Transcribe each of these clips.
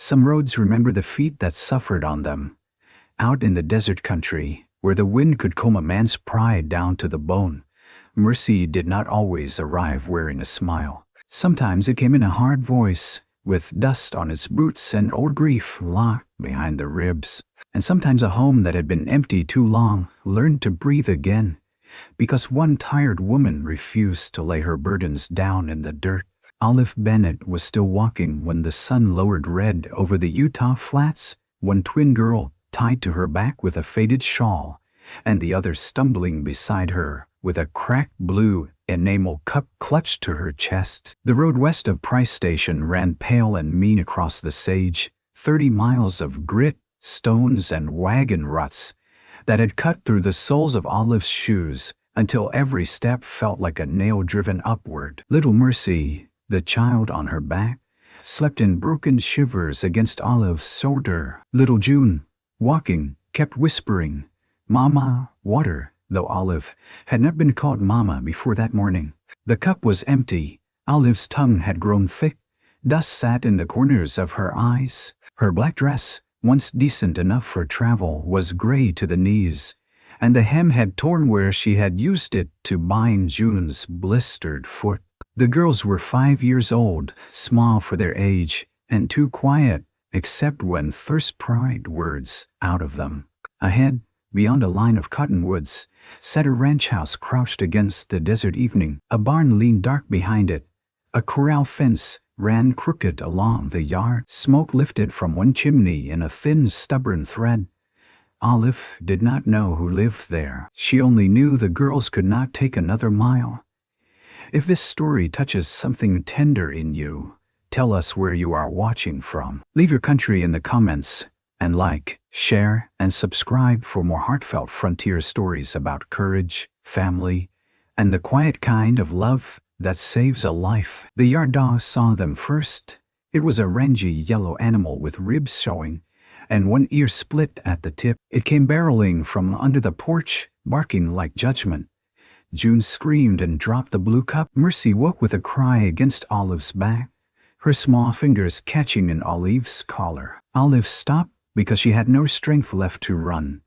Some roads remember the feet that suffered on them. Out in the desert country, where the wind could comb a man's pride down to the bone, mercy did not always arrive wearing a smile. Sometimes it came in a hard voice, with dust on its boots and old grief locked behind the ribs. And sometimes a home that had been empty too long learned to breathe again, because one tired woman refused to lay her burdens down in the dirt. Olive Bennett was still walking when the sun lowered red over the Utah flats, one twin girl tied to her back with a faded shawl, and the other stumbling beside her with a cracked blue enamel cup clutched to her chest. The road west of Price Station ran pale and mean across the sage, 30 miles of grit, stones, and wagon ruts that had cut through the soles of Olive's shoes until every step felt like a nail driven upward. Little Mercy, the child on her back, slept in broken shivers against Olive's shoulder. Little June, walking, kept whispering, "Mama, water," though Olive had not been called Mama before that morning. The cup was empty. Olive's tongue had grown thick. Dust sat in the corners of her eyes. Her black dress, once decent enough for travel, was gray to the knees, and the hem had torn where she had used it to bind June's blistered foot. The girls were 5 years old, small for their age, and too quiet, except when thirst pried words out of them. Ahead, beyond a line of cottonwoods, sat a ranch house crouched against the desert evening. A barn leaned dark behind it. A corral fence ran crooked along the yard. Smoke lifted from one chimney in a thin, stubborn thread. Olive did not know who lived there. She only knew the girls could not take another mile. If this story touches something tender in you, tell us where you are watching from. Leave your country in the comments, and like, share, and subscribe for more heartfelt frontier stories about courage, family, and the quiet kind of love that saves a life. The yard dog saw them first. It was a rangy yellow animal with ribs showing, and one ear split at the tip. It came barreling from under the porch, barking like judgment. June screamed and dropped the blue cup. Mercy woke with a cry against Olive's back, her small fingers catching in Olive's collar. Olive stopped because she had no strength left to run.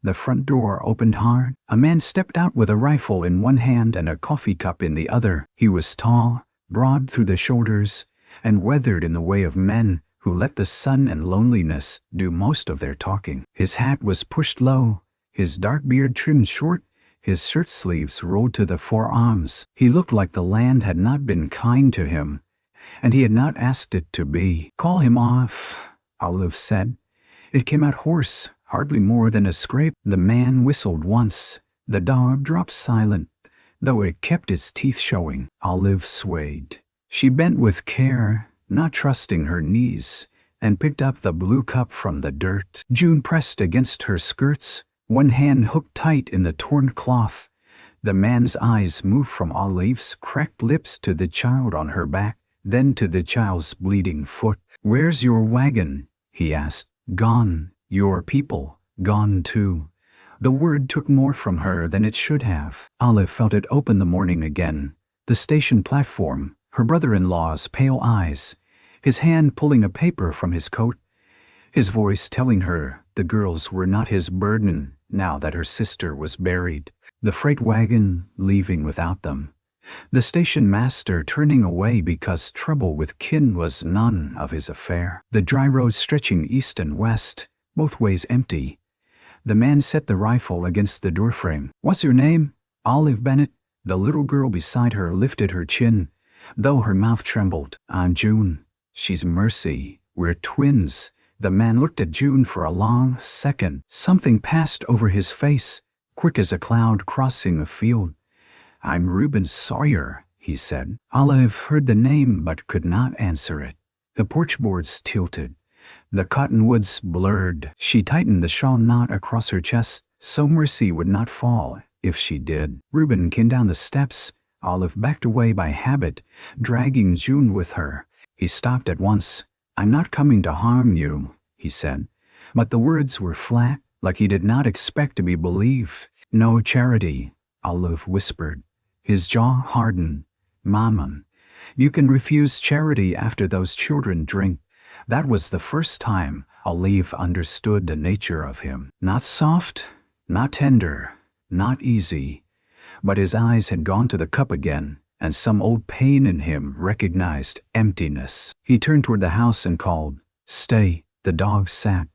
The front door opened hard. A man stepped out with a rifle in one hand and a coffee cup in the other. He was tall, broad through the shoulders, and weathered in the way of men who let the sun and loneliness do most of their talking. His hat was pushed low, his dark beard trimmed short, his shirt sleeves rolled to the forearms. He looked like the land had not been kind to him, and he had not asked it to be. "Call him off," Olive said. It came out hoarse, hardly more than a scrape. The man whistled once. The dog dropped silent, though it kept its teeth showing. Olive swayed. She bent with care, not trusting her knees, and picked up the blue cup from the dirt. June pressed against her skirts, one hand hooked tight in the torn cloth. The man's eyes moved from Olive's cracked lips to the child on her back, then to the child's bleeding foot. "Where's your wagon?" he asked. "Gone. Your people, gone too." The word took more from her than it should have. Olive felt it open the morning again. The station platform, her brother-in-law's pale eyes, his hand pulling a paper from his coat, his voice telling her the girls were not his burden now that her sister was buried. The freight wagon leaving without them. The station master turning away because trouble with kin was none of his affair. The dry road stretching east and west, both ways empty. The man set the rifle against the doorframe. "What's your name?" "Olive Bennett." The little girl beside her lifted her chin, though her mouth trembled. "I'm June." "She's Mercy. We're twins." The man looked at June for a long second. Something passed over his face, quick as a cloud crossing a field. "I'm Reuben Sawyer," he said. Olive heard the name but could not answer it. The porch boards tilted. The cottonwoods blurred. She tightened the shawl knot across her chest so Mercy would not fall if she did. Reuben came down the steps. Olive backed away by habit, dragging June with her. He stopped at once. "I'm not coming to harm you," he said. But the words were flat, like he did not expect to be believed. "No charity," Olive whispered. His jaw hardened. "Mama, you can refuse charity after those children drink. That was the first time Olive understood the nature of him. Not soft, not tender, not easy, but his eyes had gone to the cup again, and some old pain in him recognized emptiness. He turned toward the house and called, "Stay." The dog sat.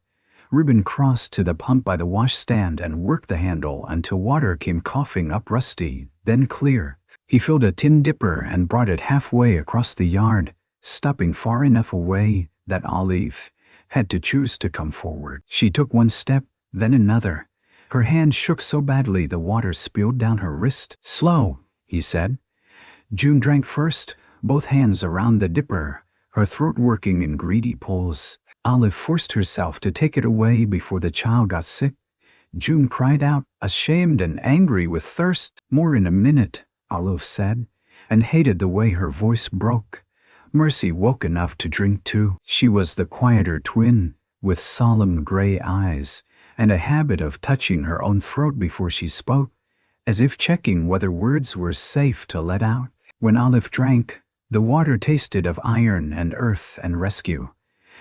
Reuben crossed to the pump by the washstand and worked the handle until water came coughing up rusty, then clear. He filled a tin dipper and brought it halfway across the yard, stopping far enough away that Olive had to choose to come forward. She took one step, then another. Her hand shook so badly the water spilled down her wrist. "Slow," he said. June drank first, both hands around the dipper, her throat working in greedy pulls. Olive forced herself to take it away before the child got sick. June cried out, ashamed and angry with thirst. "More in a minute," Olive said, and hated the way her voice broke. Mercy woke enough to drink too. She was the quieter twin, with solemn gray eyes, and a habit of touching her own throat before she spoke, as if checking whether words were safe to let out. When Olive drank, the water tasted of iron and earth and rescue.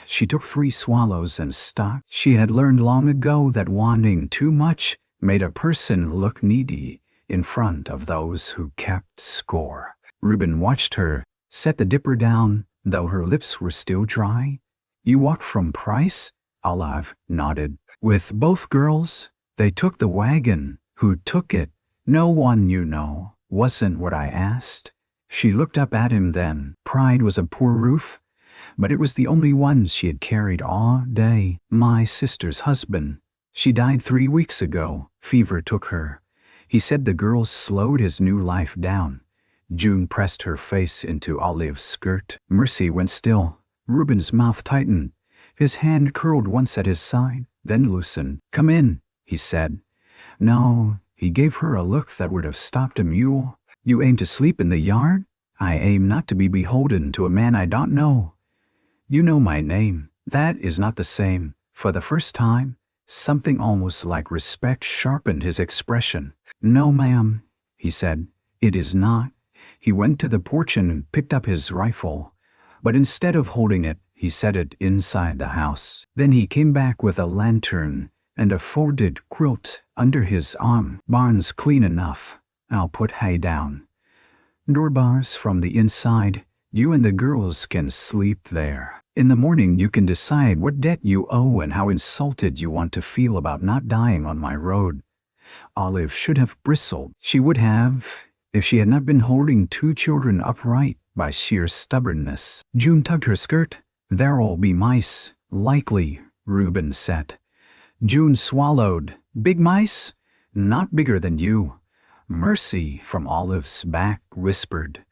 She took 3 swallows and stopped. She had learned long ago that wanting too much made a person look needy in front of those who kept score. Reuben watched her set the dipper down, though her lips were still dry. "You walked from Price?" Olive nodded. "With both girls? They took the wagon." "Who took it?" "No one you know." "Wasn't what I asked." She looked up at him then. Pride was a poor roof, but it was the only one she had carried all day. "My sister's husband. She died 3 weeks ago. Fever took her." He said the girls slowed his new life down. June pressed her face into Olive's skirt. Mercy went still. Reuben's mouth tightened. His hand curled once at his side, then loosened. "Come in," he said. "No." He gave her a look that would have stopped a mule. "You aim to sleep in the yard?" "I aim not to be beholden to a man I don't know." "You know my name." "That is not the same." For the first time, something almost like respect sharpened his expression. "No, ma'am," he said. "It is not." He went to the porch and picked up his rifle, but instead of holding it, he set it inside the house. Then he came back with a lantern and a folded quilt under his arm. "Barn's clean enough. I'll put hay down. Door bars from the inside. You and the girls can sleep there. In the morning you can decide what debt you owe and how insulted you want to feel about not dying on my road." Olive should have bristled. She would have, if she had not been holding 2 children upright by sheer stubbornness. June tugged her skirt. "There'll be mice, likely," Reuben said. June swallowed. "Big mice?" "Not bigger than you." Mercy from Olive's back whispered,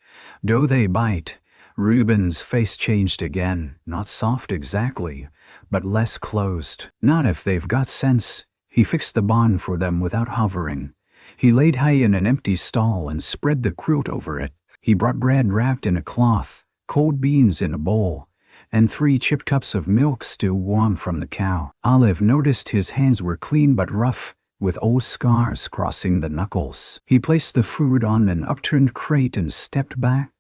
"Do they bite?" Reuben's face changed again, not soft exactly, but less closed. "Not if they've got sense." He fixed the barn for them without hovering. He laid hay in an empty stall and spread the quilt over it. He brought bread wrapped in a cloth, cold beans in a bowl, and 3 chipped cups of milk still warm from the cow. Olive noticed his hands were clean but rough, with old scars crossing the knuckles. He placed the food on an upturned crate and stepped back.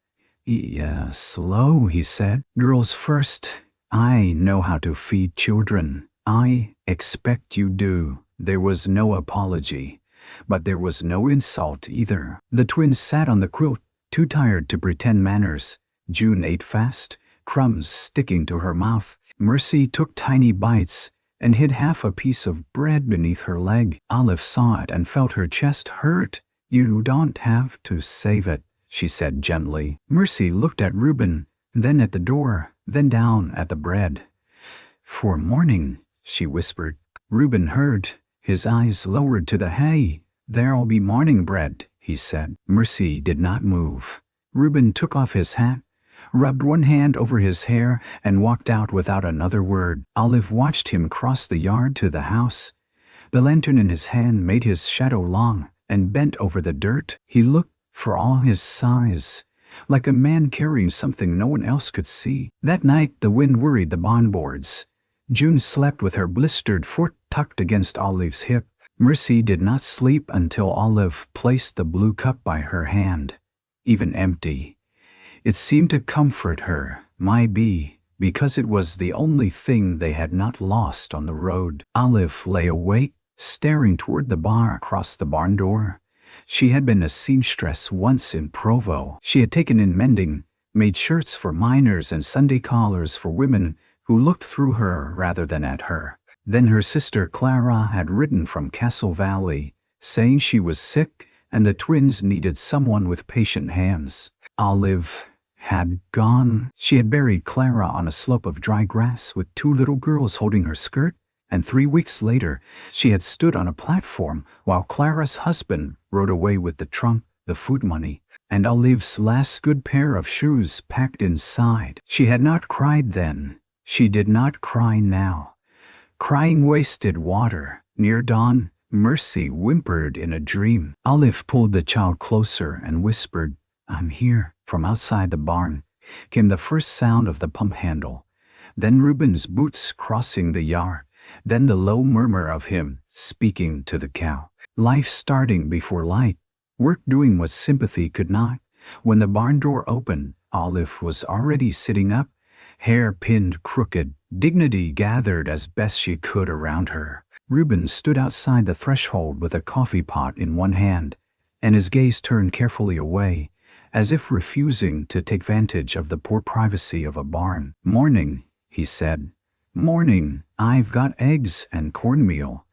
"Yeah, slow," he said. "Girls first. I know how to feed children. I expect you do." There was no apology, but there was no insult either. The twins sat on the quilt, too tired to pretend manners. June ate fast, crumbs sticking to her mouth. Mercy took tiny bites and hid half a piece of bread beneath her leg. Olive saw it and felt her chest hurt. "You don't have to save it," she said gently. Mercy looked at Reuben, then at the door, then down at the bread. "For morning," she whispered. Reuben heard. His eyes lowered to the hay. "There'll be morning bread," he said. Mercy did not move. Reuben took off his hat, rubbed one hand over his hair, and walked out without another word. Olive watched him cross the yard to the house. The lantern in his hand made his shadow long and bent over the dirt. He looked, for all his size, like a man carrying something no one else could see. That night the wind worried the barn boards. June slept with her blistered foot tucked against Olive's hip. Mercy did not sleep until Olive placed the blue cup by her hand, even empty. It seemed to comfort her. "Maybe," because it was the only thing they had not lost on the road. Olive lay awake, staring toward the bar across the barn door. She had been a seamstress once in Provo. She had taken in mending, made shirts for miners and Sunday collars for women who looked through her rather than at her. Then her sister Clara had written from Castle Valley, saying she was sick and the twins needed someone with patient hands. Olive had gone. She had buried Clara on a slope of dry grass with 2 little girls holding her skirt, and 3 weeks later she had stood on a platform while Clara's husband rode away with the trunk, the food money, and Olive's last good pair of shoes packed inside. She had not cried then. She did not cry now. Crying wasted water. Near dawn, Mercy whimpered in a dream. Olive pulled the child closer and whispered, "I'm here." From outside the barn came the first sound of the pump handle, then Reuben's boots crossing the yard, then the low murmur of him speaking to the cow. Life starting before light, work doing what sympathy could not. When the barn door opened, Olive was already sitting up, hair pinned crooked, dignity gathered as best she could around her. Reuben stood outside the threshold with a coffee pot in one hand, and his gaze turned carefully away, as if refusing to take vantage of the poor privacy of a barn. "Morning," he said. "Morning. I've got eggs and cornmeal.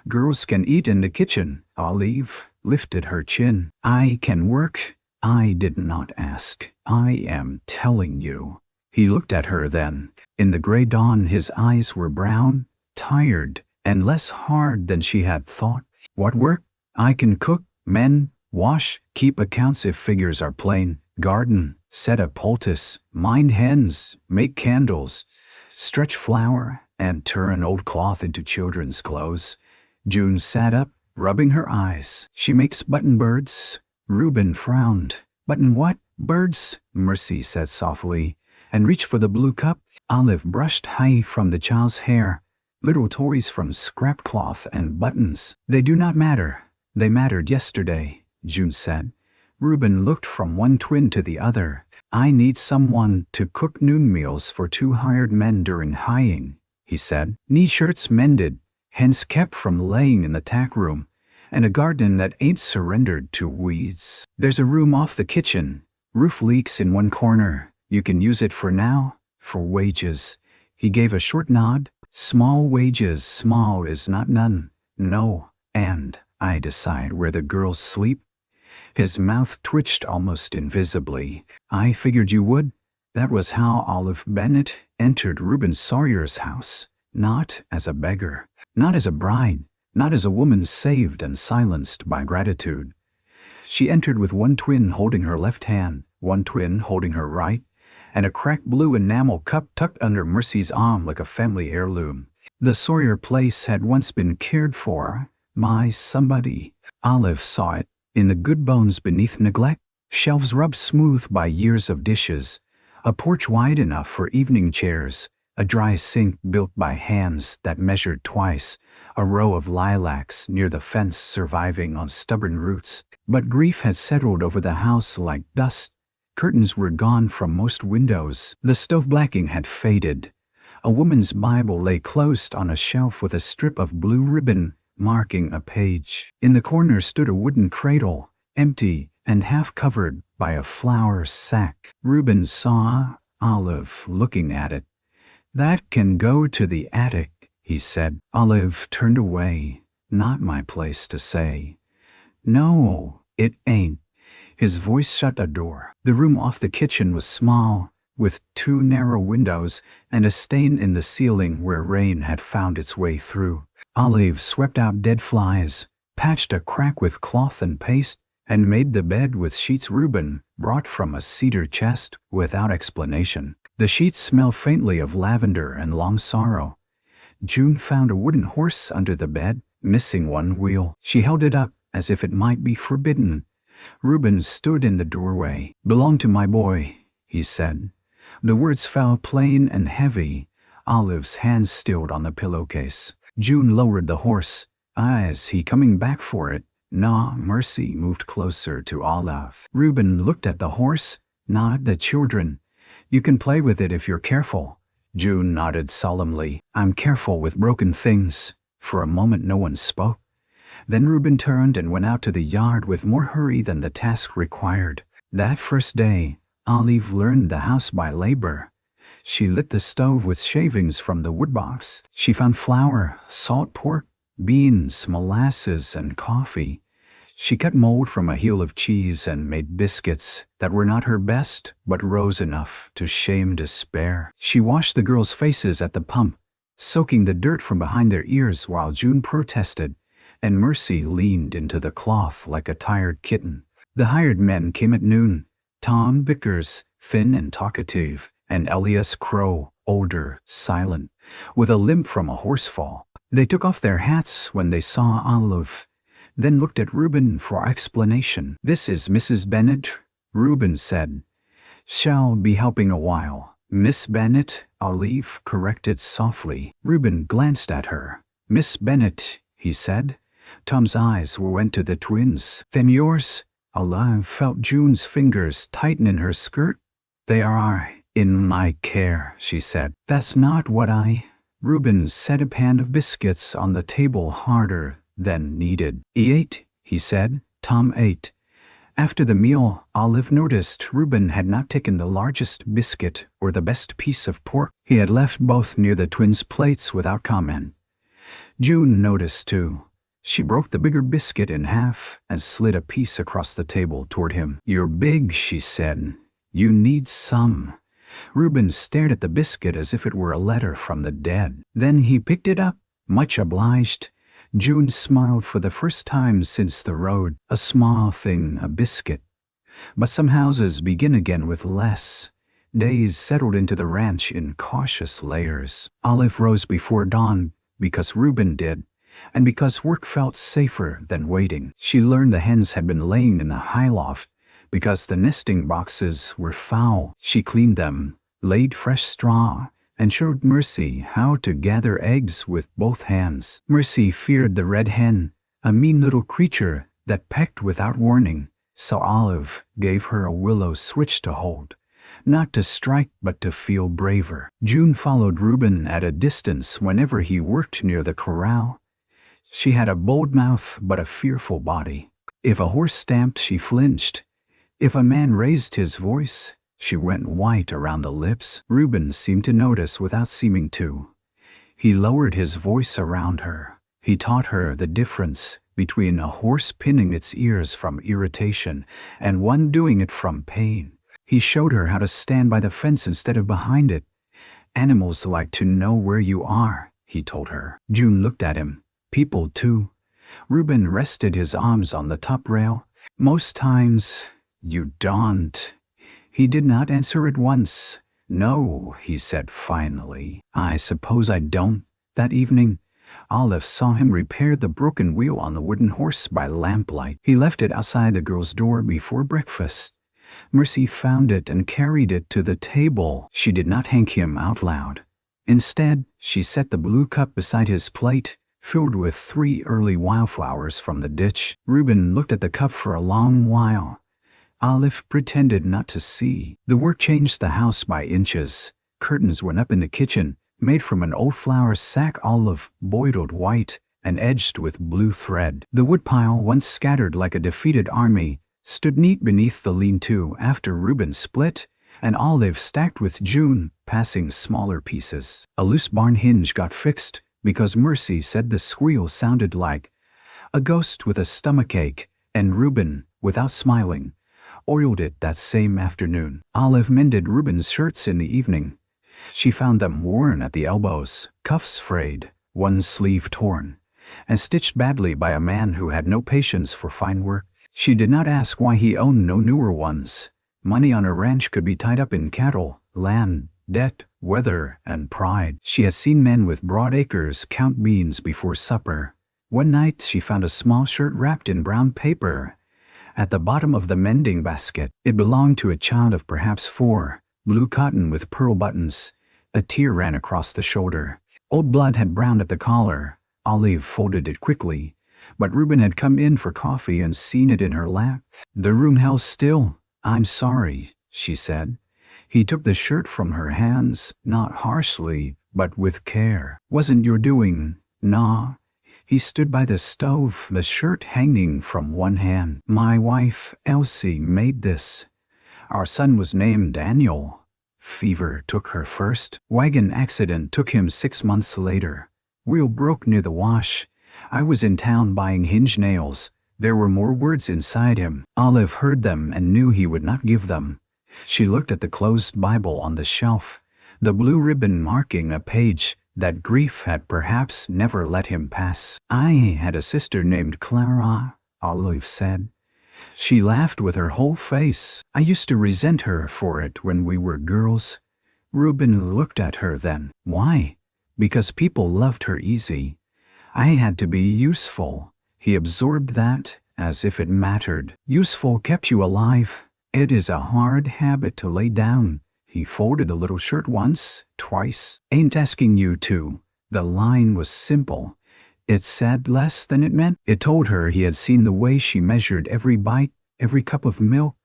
Girls can eat in the kitchen." Olive lifted her chin. "I can work." "I did not ask. I am telling you." He looked at her then. In the gray dawn his eyes were brown, tired, and less hard than she had thought. "What work?" "I can cook, mend, wash, keep accounts if figures are plain, garden, set a poultice, mind hens, make candles, stretch flour, and turn old cloth into children's clothes." June sat up, rubbing her eyes. "She makes button birds." Reuben frowned. "Button what?" "Birds," Mercy said softly, and reached for the blue cup. Olive brushed hay from the child's hair. "Little toys from scrap cloth and buttons. They do not matter. They mattered yesterday," June said. Reuben looked from one twin to the other. "I need someone to cook noon meals for 2 hired men during haying," he said. "Need shirts mended, hens kept from laying in the tack room, and a garden that ain't surrendered to weeds. There's a room off the kitchen. Roof leaks in one corner. You can use it for now, for wages." He gave a short nod. "Small wages. Small is not none. No, and I decide where the girls sleep." His mouth twitched almost invisibly. "I figured you would." That was how Olive Bennett entered Reuben Sawyer's house. Not as a beggar, not as a bride, not as a woman saved and silenced by gratitude. She entered with one twin holding her left hand, one twin holding her right, and a cracked blue enamel cup tucked under Mercy's arm like a family heirloom. The Sawyer place had once been cared for by somebody. Olive saw it in the good bones beneath neglect, shelves rubbed smooth by years of dishes, a porch wide enough for evening chairs, a dry sink built by hands that measured twice, a row of lilacs near the fence surviving on stubborn roots. But grief had settled over the house like dust. Curtains were gone from most windows. The stove blacking had faded. A woman's Bible lay closed on a shelf with a strip of blue ribbon marking a page. In the corner stood a wooden cradle, empty and half covered by a flour sack. Reuben saw Olive looking at it. "That can go to the attic," he said. Olive turned away. "Not my place to say." "No, it ain't." His voice shut a door. The room off the kitchen was small, with 2 narrow windows and a stain in the ceiling where rain had found its way through. Olive swept out dead flies, patched a crack with cloth and paste, and made the bed with sheets Reuben brought from a cedar chest without explanation. The sheets smelled faintly of lavender and long sorrow. June found a wooden horse under the bed, missing one wheel. She held it up as if it might be forbidden. Reuben stood in the doorway. "Belong to my boy," he said. The words fell plain and heavy. Olive's hands stilled on the pillowcase. June lowered the horse. "Is he coming back for it?" "Nah." Mercy moved closer to Olive. Reuben looked at the horse, not the children. "You can play with it if you're careful. June nodded solemnly. I'm careful with broken things. For a moment no one spoke. Then Reuben turned and went out to the yard with more hurry than the task required. That first day, Olive learned the house by labor. She lit the stove with shavings from the woodbox. She found flour, salt pork, beans, molasses, and coffee. She cut mold from a heel of cheese and made biscuits that were not her best, but rose enough to shame despair. She washed the girls' faces at the pump, soaking the dirt from behind their ears while June protested, and Mercy leaned into the cloth like a tired kitten. The hired men came at noon. Tom Vickers, thin and talkative, and Elias Crow, older, silent, with a limp from a horsefall. They took off their hats when they saw Olive, then looked at Reuben for explanation. This is Mrs. Bennett, Reuben said. Shall be helping a while. Miss Bennett, Olive corrected softly. Reuben glanced at her. Miss Bennett, he said. Tom's eyes went to the twins. Then yours? Olive felt June's fingers tighten in her skirt. They are in my care, she said. That's not what Reuben set a pan of biscuits on the table harder than needed. He ate, he said. Tom ate. After the meal, Olive noticed Reuben had not taken the largest biscuit or the best piece of pork. He had left both near the twins' plates without comment. June noticed too. She broke the bigger biscuit in half and slid a piece across the table toward him. You're big, she said. You need some. Reuben stared at the biscuit as if it were a letter from the dead. Then he picked it up, much obliged. June smiled for the first time since the road. A small thing, a biscuit. But some houses begin again with less. Days settled into the ranch in cautious layers. Olive rose before dawn because Reuben did, and because work felt safer than waiting. She learned the hens had been laying in the high loft because the nesting boxes were foul. She cleaned them, laid fresh straw, and showed Mercy how to gather eggs with both hands. Mercy feared the red hen, a mean little creature that pecked without warning, so Olive gave her a willow switch to hold, not to strike but to feel braver. June followed Reuben at a distance whenever he worked near the corral. She had a bold mouth but a fearful body. If a horse stamped, she flinched. If a man raised his voice, she went white around the lips. Reuben seemed to notice without seeming to. He lowered his voice around her. He taught her the difference between a horse pinning its ears from irritation and one doing it from pain. He showed her how to stand by the fence instead of behind it. Animals like to know where you are, he told her. June looked at him. People too. Reuben rested his arms on the top rail. Most times, you don't. He did not answer at once. No, he said finally. I suppose I don't. That evening, Olive saw him repair the broken wheel on the wooden horse by lamplight. He left it outside the girl's door before breakfast. Mercy found it and carried it to the table. She did not thank him out loud. Instead, she set the blue cup beside his plate, filled with 3 early wildflowers from the ditch. Reuben looked at the cup for a long while. Olive pretended not to see. The work changed the house by inches. Curtains went up in the kitchen, made from an old flour sack olive, boiled white, and edged with blue thread. The woodpile, once scattered like a defeated army, stood neat beneath the lean-to after Reuben split, and Olive stacked with June, passing smaller pieces. A loose barn hinge got fixed because Mercy said the squeal sounded like a ghost with a stomachache, and Reuben, without smiling, oiled it that same afternoon. Olive mended Reuben's shirts in the evening. She found them worn at the elbows, cuffs frayed, one sleeve torn, and stitched badly by a man who had no patience for fine work. She did not ask why he owned no newer ones. Money on a ranch could be tied up in cattle, land, debt, weather, and pride. She had seen men with broad acres count beans before supper. One night she found a small shirt wrapped in brown paper at the bottom of the mending basket. It belonged to a child of perhaps 4, blue cotton with pearl buttons. A tear ran across the shoulder. Old blood had browned at the collar. Olive folded it quickly, but Reuben had come in for coffee and seen it in her lap. The room held still. I'm sorry, she said. He took the shirt from her hands, not harshly, but with care. "Wasn't your doing, nah." He stood by the stove, the shirt hanging from one hand. "My wife, Elsie, made this. Our son was named Daniel. Fever took her first. Wagon accident took him 6 months later. Wheel broke near the wash. I was in town buying hinge nails." There were more words inside him. Olive heard them and knew he would not give them. She looked at the closed Bible on the shelf, the blue ribbon marking a page that grief had perhaps never let him pass. "I had a sister named Clara," Olive said. She laughed with her whole face. "I used to resent her for it when we were girls." Reuben looked at her then. "Why?" "Because people loved her easy. I had to be useful." He absorbed that, as if it mattered. "Useful kept you alive. It is a hard habit to lay down." He folded the little shirt once, twice. "Ain't asking you to." The line was simple. It said less than it meant. It told her he had seen the way she measured every bite, every cup of milk,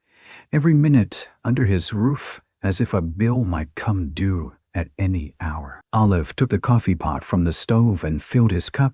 every minute under his roof, as if a bill might come due at any hour. Olive took the coffee pot from the stove and filled his cup.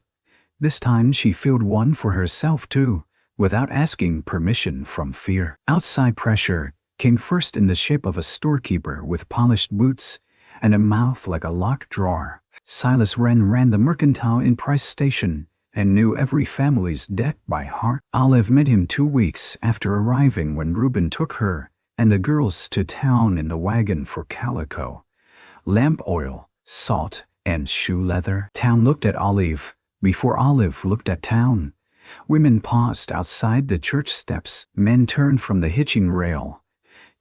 This time she filled one for herself too, without asking permission from fear. Outside pressure came first in the shape of a storekeeper with polished boots and a mouth like a locked drawer. Silas Wren ran the mercantile in Price Station and knew every family's debt by heart. Olive met him 2 weeks after arriving when Reuben took her and the girls to town in the wagon for calico, lamp oil, salt, and shoe leather. Town looked at Olive before Olive looked at town. Women paused outside the church steps. Men turned from the hitching rail.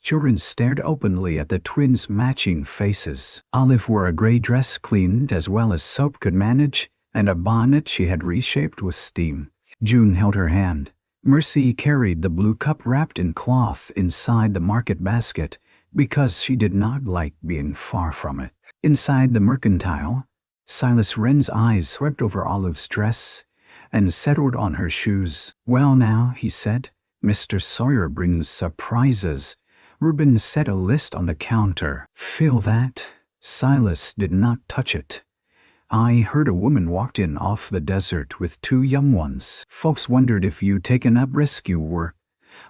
Children stared openly at the twins' matching faces. Olive wore a gray dress cleaned as well as soap could manage, and a bonnet she had reshaped with steam. June held her hand. Mercy carried the blue cup wrapped in cloth inside the market basket because she did not like being far from it. Inside the mercantile, Silas Wren's eyes swept over Olive's dress and settled on her shoes. "Well now," he said, "Mr. Sawyer brings surprises." Reuben set a list on the counter. "Fill that." Silas did not touch it. "I heard a woman walked in off the desert with 2 young ones. Folks wondered if you'd taken up rescue work."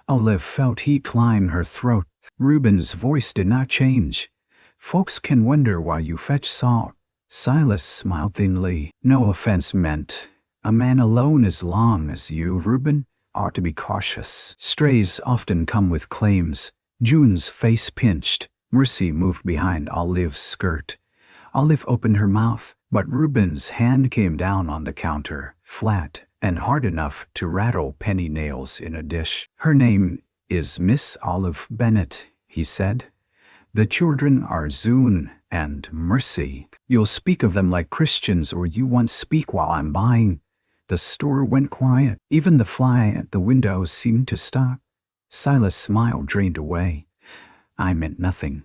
Olive felt heat climb her throat. Reuben's voice did not change. "Folks can wonder why you fetch salt." Silas smiled thinly. "No offense meant. A man alone as long as you, Reuben, ought to be cautious. Strays often come with claims." June's face pinched. Mercy moved behind Olive's skirt. Olive opened her mouth, but Reuben's hand came down on the counter, flat and hard enough to rattle penny nails in a dish. "Her name is Miss Olive Bennett," he said. "The children are Zune and Mercy. You'll speak of them like Christians or you won't speak while I'm buying." The store went quiet. Even the fly at the window seemed to stop. Silas' smile drained away. "I meant nothing."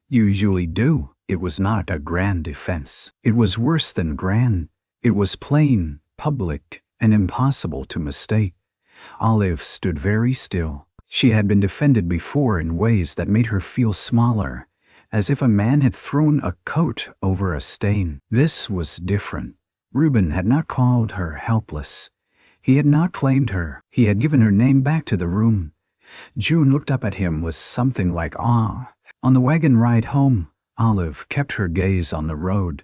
"You usually do." It was not a grand defense. It was worse than grand. It was plain, public, and impossible to mistake. Olive stood very still. She had been defended before in ways that made her feel smaller, as if a man had thrown a coat over a stain. This was different. Reuben had not called her helpless. He had not claimed her. He had given her name back to the room. June looked up at him with something like awe. On the wagon ride home, Olive kept her gaze on the road.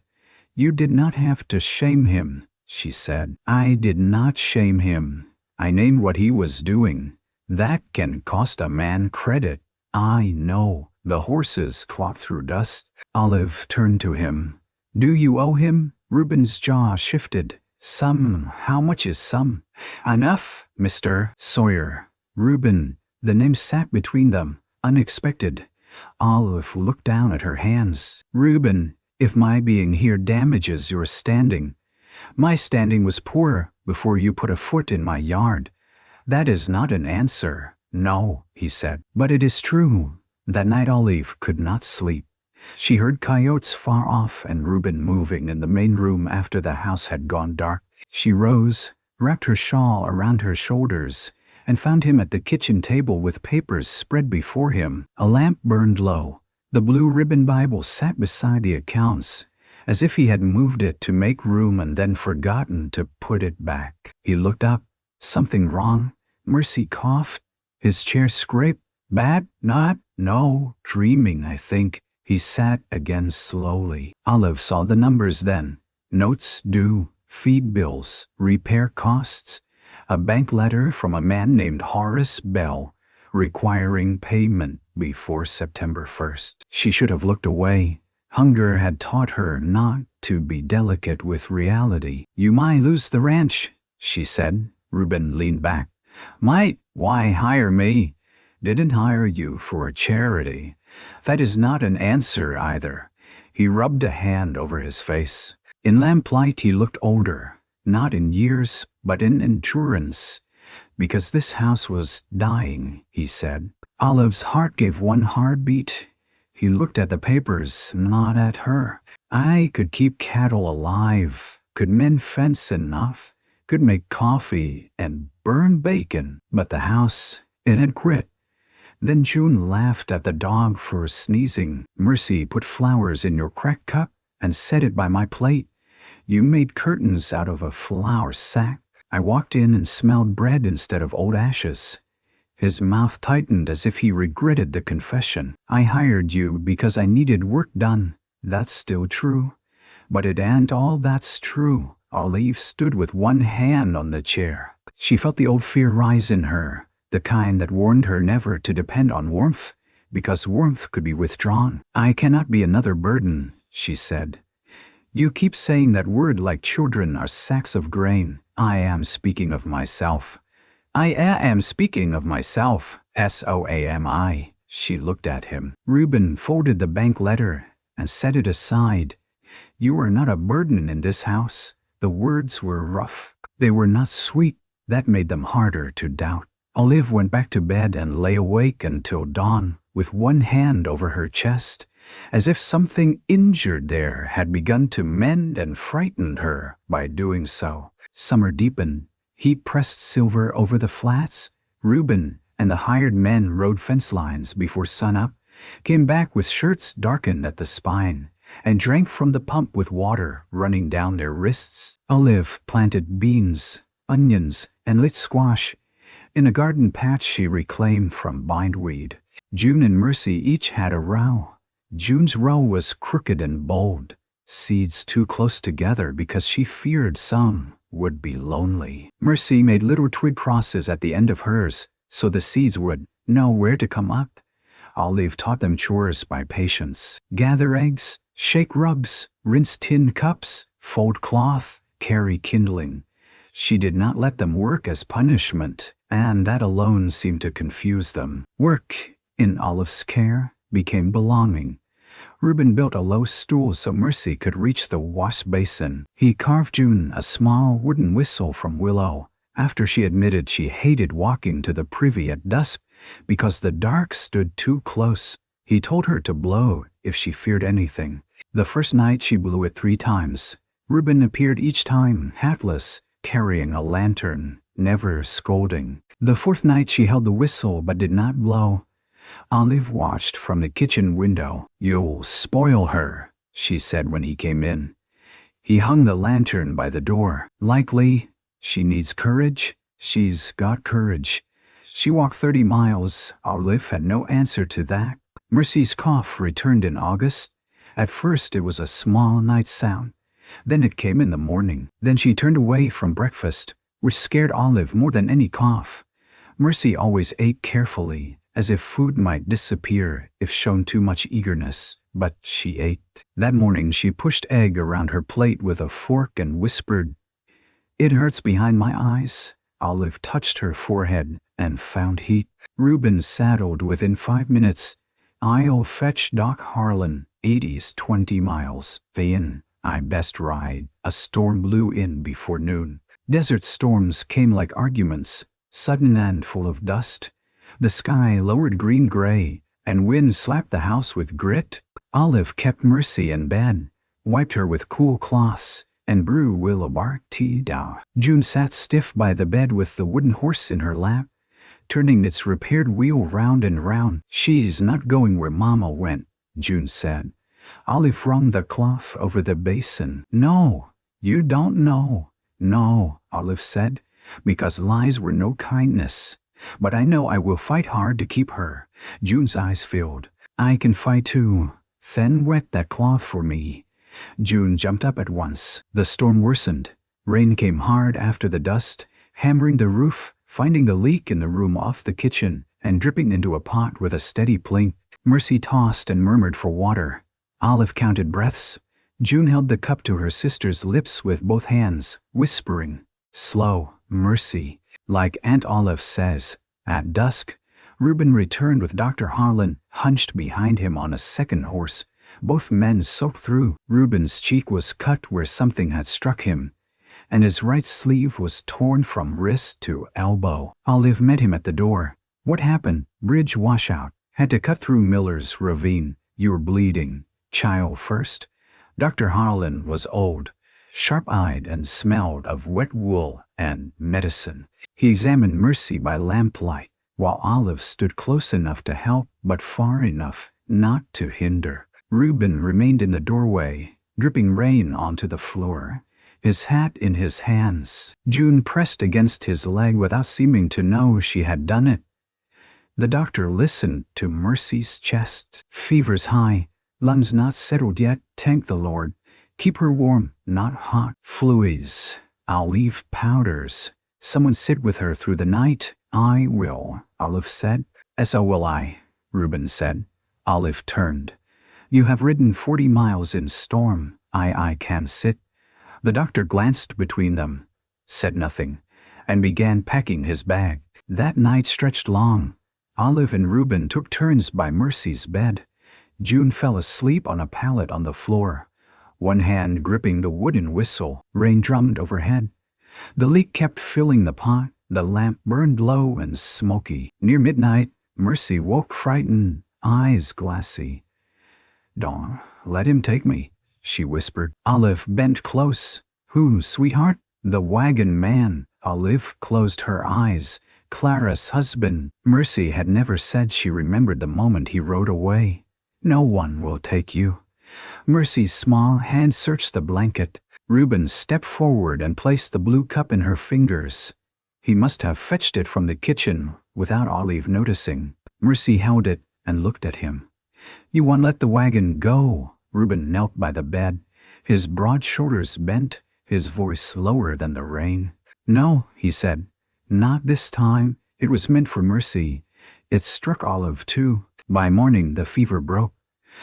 "You did not have to shame him," she said. "I did not shame him. I named what he was doing. That can cost a man credit." "I know." The horses clopped through dust. Olive turned to him. "Do you owe him?" Reuben's jaw shifted. "Some. How much is some?" "Enough, Mr. Sawyer." Reuben. The name sat between them, unexpected. Olive looked down at her hands. "Reuben, if my being here damages your standing." "My standing was poor before you put a foot in my yard." "That is not an answer." "No," he said. "But it is true." That night Olive could not sleep. She heard coyotes far off and Reuben moving in the main room after the house had gone dark. She rose, wrapped her shawl around her shoulders, and found him at the kitchen table with papers spread before him. A lamp burned low. The blue ribbon Bible sat beside the accounts, as if he had moved it to make room and then forgotten to put it back. He looked up. Something wrong? Mercy coughed. His chair scraped. Bad? Not? No. Dreaming, I think. He sat again slowly. Olive saw the numbers then. Notes due, feed bills, repair costs, a bank letter from a man named Horace Bell, requiring payment before September 1st. She should have looked away. Hunger had taught her not to be delicate with reality. You might lose the ranch, she said. Reuben leaned back. Might? Why hire me? Didn't hire you for a charity. That is not an answer either. He rubbed a hand over his face. In lamplight he looked older, not in years, but in endurance. Because this house was dying, he said. Olive's heart gave one hard beat. He looked at the papers, not at her. I could keep cattle alive, could mend fence enough, could make coffee and burn bacon, but the house, it had quit. Then June laughed at the dog for sneezing. Mercy put flowers in your crack cup and set it by my plate. You made curtains out of a flour sack. I walked in and smelled bread instead of old ashes. His mouth tightened as if he regretted the confession. I hired you because I needed work done. That's still true. But it ain't all that's true. Olive stood with one hand on the chair. She felt the old fear rise in her, the kind that warned her never to depend on warmth, because warmth could be withdrawn. I cannot be another burden, she said. You keep saying that word like children are sacks of grain. I am speaking of myself. I am speaking of myself. SOAMI. She looked at him. Reuben folded the bank letter and set it aside. You are not a burden in this house. The words were rough. They were not sweet. That made them harder to doubt. Olive went back to bed and lay awake until dawn, with one hand over her chest, as if something injured there had begun to mend and frightened her by doing so. Summer deepened. Heat pressed silver over the flats. Reuben and the hired men rode fence lines before sunup, came back with shirts darkened at the spine, and drank from the pump with water running down their wrists. Olive planted beans, onions, and lit squash in a garden patch she reclaimed from bindweed. June and Mercy each had a row. June's row was crooked and bold, seeds too close together because she feared some would be lonely. Mercy made little twig crosses at the end of hers, so the seeds would know where to come up. Olive taught them chores by patience. Gather eggs, shake rugs, rinse tin cups, fold cloth, carry kindling. She did not let them work as punishment, and that alone seemed to confuse them. Work, in Olive's care, became belonging. Reuben built a low stool so Mercy could reach the wash basin. He carved June a small wooden whistle from willow, after she admitted she hated walking to the privy at dusk because the dark stood too close. He told her to blow if she feared anything. The first night she blew it 3 times. Reuben appeared each time, hatless, carrying a lantern, never scolding. The 4th night she held the whistle but did not blow. Olive watched from the kitchen window. You'll spoil her, she said when he came in. He hung the lantern by the door. Likely, she needs courage. She's got courage. She walked 30 miles. Olive had no answer to that. Mercy's cough returned in August. At first it was a small night sound. Then it came in the morning. Then she turned away from breakfast, which scared Olive more than any cough. Mercy always ate carefully, as if food might disappear if shown too much eagerness, but she ate. That morning she pushed egg around her plate with a fork and whispered, "It hurts behind my eyes." Olive touched her forehead and found heat. Reuben saddled within 5 minutes. I'll fetch Doc Harlan, 80's 20 miles. The inn, I best ride. A storm blew in before noon. Desert storms came like arguments, sudden and full of dust. The sky lowered green-gray, and wind slapped the house with grit. Olive kept Mercy in bed, wiped her with cool cloths, and brew willow bark tea down. June sat stiff by the bed with the wooden horse in her lap, turning its repaired wheel round and round. She's not going where Mama went, June said. Olive wrung the cloth over the basin. No, you don't know. No, Olive said, because lies were no kindness. But I know I will fight hard to keep her. June's eyes filled. I can fight too. Then wet that cloth for me. June jumped up at once. The storm worsened. Rain came hard after the dust, hammering the roof, finding the leak in the room off the kitchen, and dripping into a pot with a steady plink. Mercy tossed and murmured for water. Olive counted breaths. June held the cup to her sister's lips with both hands, whispering, "Slow, Mercy." Like Aunt Olive says. At dusk, Reuben returned with Dr. Harlan hunched behind him on a second horse, both men soaked through. Reuben's cheek was cut where something had struck him, and his right sleeve was torn from wrist to elbow. Olive met him at the door. What happened? Bridge washout. Had to cut through Miller's ravine. You were bleeding. Child first. Dr. Harlan was old, sharp-eyed, and smelled of wet wool and medicine. He examined Mercy by lamplight, while Olive stood close enough to help but far enough not to hinder. Reuben remained in the doorway, dripping rain onto the floor, his hat in his hands. June pressed against his leg without seeming to know she had done it. The doctor listened to Mercy's chest. Fever's high, lungs not settled yet, thank the Lord. Keep her warm, not hot. Fluids. I'll leave powders. Someone sit with her through the night. I will, Olive said. So will I, Reuben said. Olive turned. You have ridden 40 miles in storm. I can sit. The doctor glanced between them, said nothing, and began packing his bag. That night stretched long. Olive and Reuben took turns by Mercy's bed. June fell asleep on a pallet on the floor, one hand gripping the wooden whistle. Rain drummed overhead. The leak kept filling the pot. The lamp burned low and smoky. Near midnight, Mercy woke frightened, eyes glassy. Don't let him take me, she whispered. Olive bent close. Who, sweetheart? The wagon man. Olive closed her eyes. Clara's husband. Mercy had never said she remembered the moment he rode away. No one will take you. Mercy's small hand searched the blanket. Reuben stepped forward and placed the blue cup in her fingers. He must have fetched it from the kitchen without Olive noticing. Mercy held it and looked at him. You won't let the wagon go. Reuben knelt by the bed, his broad shoulders bent, his voice lower than the rain. No, he said. Not this time. It was meant for Mercy. It struck Olive too. By morning the fever broke.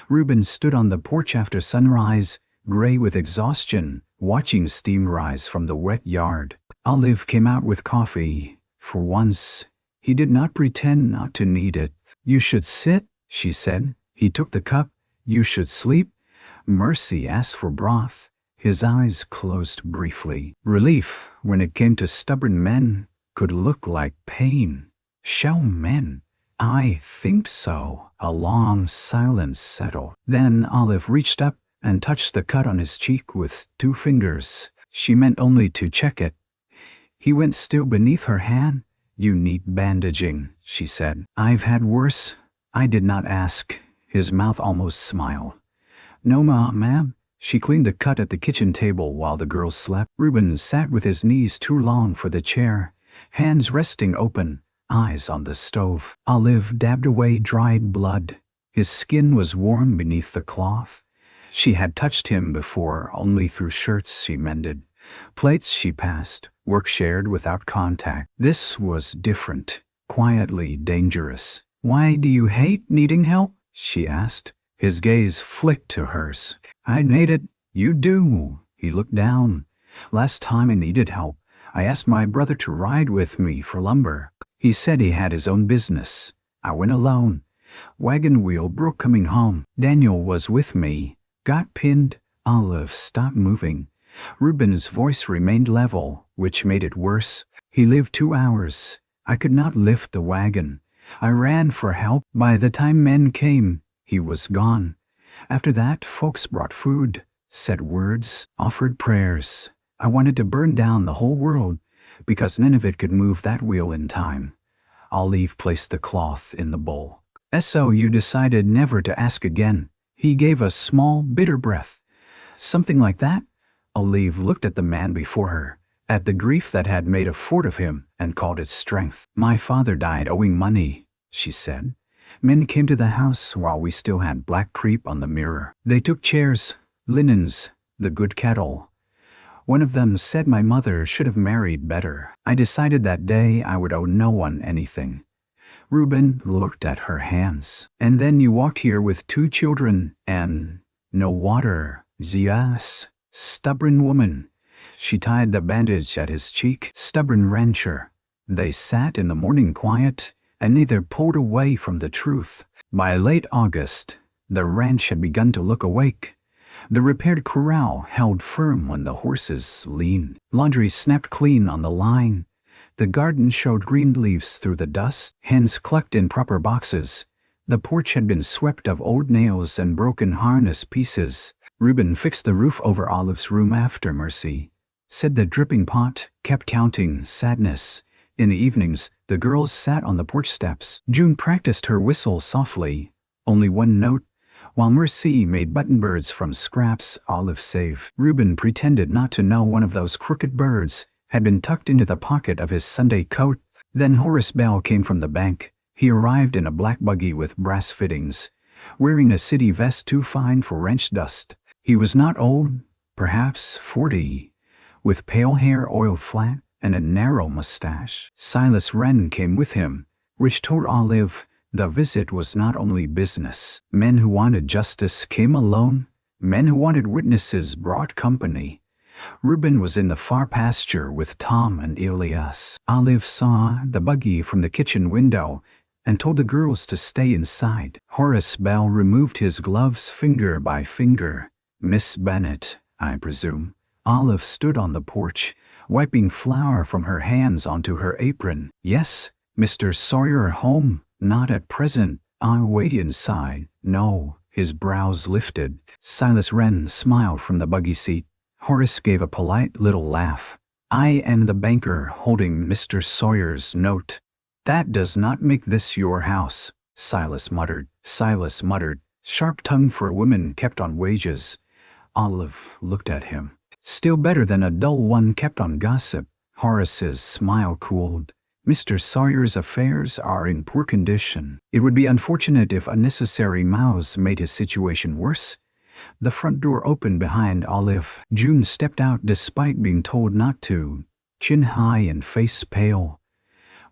Reuben stood on the porch after sunrise, gray with exhaustion, watching steam rise from the wet yard. Olive came out with coffee. For once, he did not pretend not to need it. You should sit, she said. He took the cup. You should sleep. Mercy asked for broth. His eyes closed briefly. Relief, when it came to stubborn men, could look like pain. Shall men? I think so. A long silence settled. Then Olive reached up and touched the cut on his cheek with 2 fingers. She meant only to check it. He went still beneath her hand. You need bandaging, she said. I've had worse. I did not ask. His mouth almost smiled. No, ma'am. She cleaned the cut at the kitchen table while the girls slept. Reuben sat with his knees too long for the chair, hands resting open, eyes on the stove. Olive dabbed away dried blood. His skin was warm beneath the cloth. She had touched him before, only through shirts she mended, plates she passed, work shared without contact. This was different, quietly dangerous. Why do you hate needing help? She asked. His gaze flicked to hers. I need it. You do. He looked down. Last time I needed help, I asked my brother to ride with me for lumber. He said he had his own business. I went alone. Wagon wheel broke coming home. Daniel was with me. Got pinned. Olive stopped moving. Reuben's voice remained level, which made it worse. He lived 2 hours. I could not lift the wagon. I ran for help. By the time men came, he was gone. After that, folks brought food, said words, offered prayers. I wanted to burn down the whole world, because none of it could move that wheel in time. Olive placed the cloth in the bowl. So you decided never to ask again. He gave a small, bitter breath. Something like that? Olive looked at the man before her, at the grief that had made a fort of him, and called it strength. My father died owing money, she said. Men came to the house while we still had black creep on the mirror. They took chairs, linens, the good kettle. One of them said my mother should have married better. I decided that day I would owe no one anything. Reuben looked at her hands. And then you walked here with 2 children and no water. Yes, stubborn woman. She tied the bandage at his cheek. Stubborn rancher. They sat in the morning quiet, and neither pulled away from the truth. By late August, the ranch had begun to look awake. The repaired corral held firm when the horses leaned. Laundry snapped clean on the line. The garden showed green leaves through the dust. Hens clucked in proper boxes. The porch had been swept of old nails and broken harness pieces. Reuben fixed the roof over Olive's room after Mercy. Said the dripping pot, kept counting sadness. In the evenings, the girls sat on the porch steps. June practiced her whistle softly, only one note, while Mercy made button-birds from scraps Olive saved. Reuben pretended not to know one of those crooked birds had been tucked into the pocket of his Sunday coat. Then Horace Bell came from the bank. He arrived in a black buggy with brass fittings, wearing a city vest too fine for ranch dust. He was not old, perhaps 40, with pale hair oiled flat and a narrow mustache. Silas Wren came with him, which told Olive the visit was not only business. Men who wanted justice came alone. Men who wanted witnesses brought company. Reuben was in the far pasture with Tom and Elias. Olive saw the buggy from the kitchen window and told the girls to stay inside. Horace Bell removed his gloves finger by finger. Miss Bennet, I presume. Olive stood on the porch, wiping flour from her hands onto her apron. Yes, Mr. Sawyer home. Not at present. I'll wait inside. No. His brows lifted. Silas Wren smiled from the buggy seat. Horace gave a polite little laugh. I am the banker holding Mr. Sawyer's note. That does not make this your house, Silas muttered. Sharp tongue for a woman kept on wages. Olive looked at him. Still better than a dull one kept on gossip. Horace's smile cooled. Mr. Sawyer's affairs are in poor condition. It would be unfortunate if unnecessary mouths made his situation worse. The front door opened behind Olive. June stepped out despite being told not to, chin high and face pale.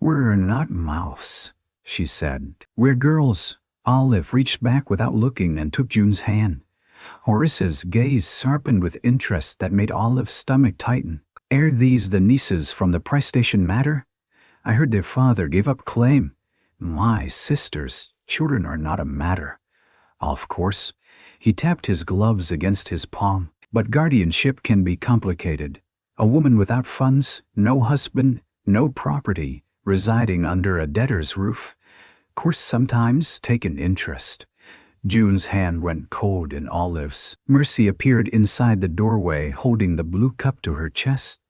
We're not mouths, she said. We're girls. Olive reached back without looking and took June's hand. Horace's gaze sharpened with interest that made Olive's stomach tighten. Are these the nieces from the Price Station matter? I heard their father gave up claim. My sister's children are not a matter. Of course. He tapped his gloves against his palm. But guardianship can be complicated. A woman without funds, no husband, no property, residing under a debtor's roof. Course sometimes take an interest. June's hand went cold in Olive's. Mercy appeared inside the doorway holding the blue cup to her chest.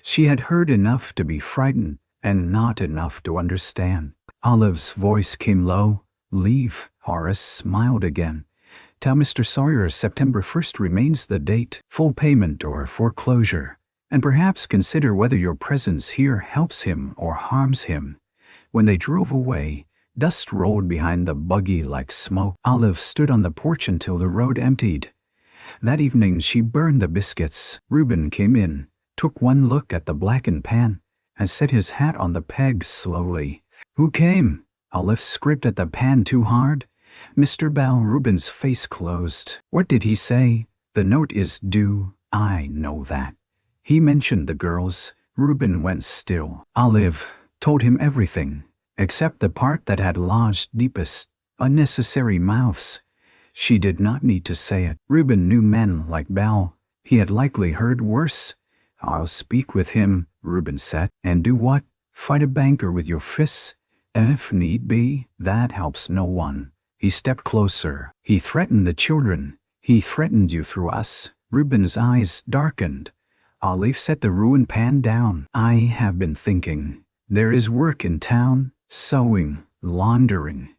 She had heard enough to be frightened and not enough to understand. Olive's voice came low. Leave. Horace smiled again. Tell Mr. Sawyer September 1st remains the date. Full payment or foreclosure. And perhaps consider whether your presence here helps him or harms him. When they drove away, dust rolled behind the buggy like smoke. Olive stood on the porch until the road emptied. That evening she burned the biscuits. Reuben came in, took one look at the blackened pan, and set his hat on the peg slowly. Who came? Olive scraped at the pan too hard. Mr. Bell. Reuben's face closed. What did he say? The note is due. I know that. He mentioned the girls. Reuben went still. Olive told him everything, except the part that had lodged deepest. Unnecessary mouths. She did not need to say it. Reuben knew men like Bell. He had likely heard worse. I'll speak with him, Reuben said. And do what? Fight a banker with your fists? If need be, that helps no one. He stepped closer. He threatened the children. He threatened you through us. Reuben's eyes darkened. Olive set the ruined pan down. I have been thinking. There is work in town, sewing, laundering.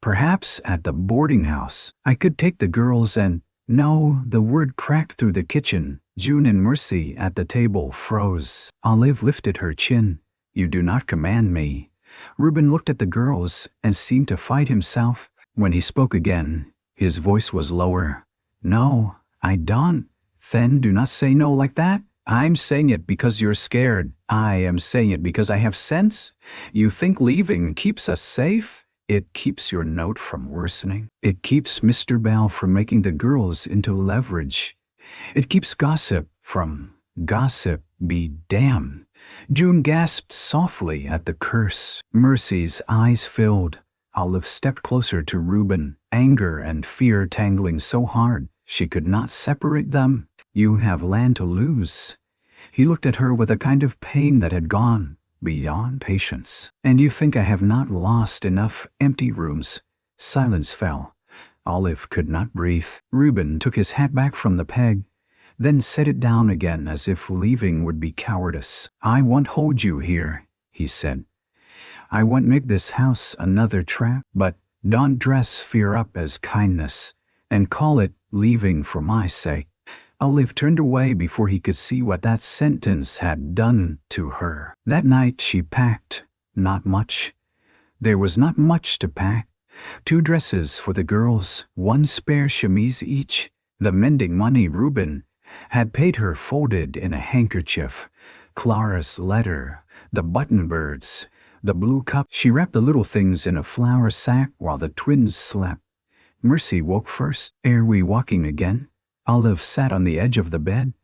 Perhaps at the boarding house. I could take the girls and— No, the word cracked through the kitchen. June and Mercy at the table froze. Olive lifted her chin. You do not command me. Reuben looked at the girls and seemed to fight himself. When he spoke again, his voice was lower. No, I don't. Then do not say no like that. I'm saying it because you're scared. I am saying it because I have sense. You think leaving keeps us safe? It keeps your note from worsening. It keeps Mr. Bell from making the girls into leverage. It keeps gossip from— Gossip be damned. June gasped softly at the curse. Mercy's eyes filled. Olive stepped closer to Reuben, anger and fear tangling so hard she could not separate them. You have land to lose. He looked at her with a kind of pain that had gone beyond patience. And you think I have not lost enough empty rooms? Silence fell. Olive could not breathe. Reuben took his hat back from the peg, then set it down again as if leaving would be cowardice. I won't hold you here, he said. I won't make this house another trap, but don't dress fear up as kindness and call it leaving for my sake. Olive turned away before he could see what that sentence had done to her. That night she packed. Not much. There was not much to pack. 2 dresses for the girls, 1 spare chemise each. The mending money Reuben had paid her folded in a handkerchief. Clara's letter, the button birds, the blue cup. She wrapped the little things in a flour sack while the twins slept. Mercy woke first. Are we walking again? Olive sat on the edge of the bed.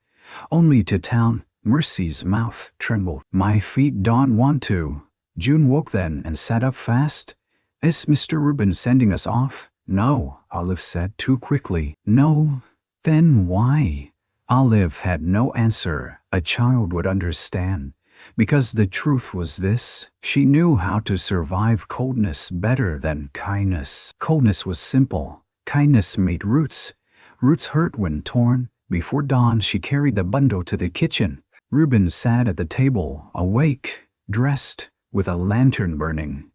Only to town. Mercy's mouth trembled. My feet don't want to. June woke then and sat up fast. Is Mr. Reuben sending us off? No, Olive said too quickly. No. Then why? Olive had no answer a child would understand. Because the truth was this: she knew how to survive coldness better than kindness. Coldness was simple. Kindness made roots. Roots hurt when torn. Before dawn she carried the bundle to the kitchen. Reuben sat at the table, awake, dressed, with a lantern burning.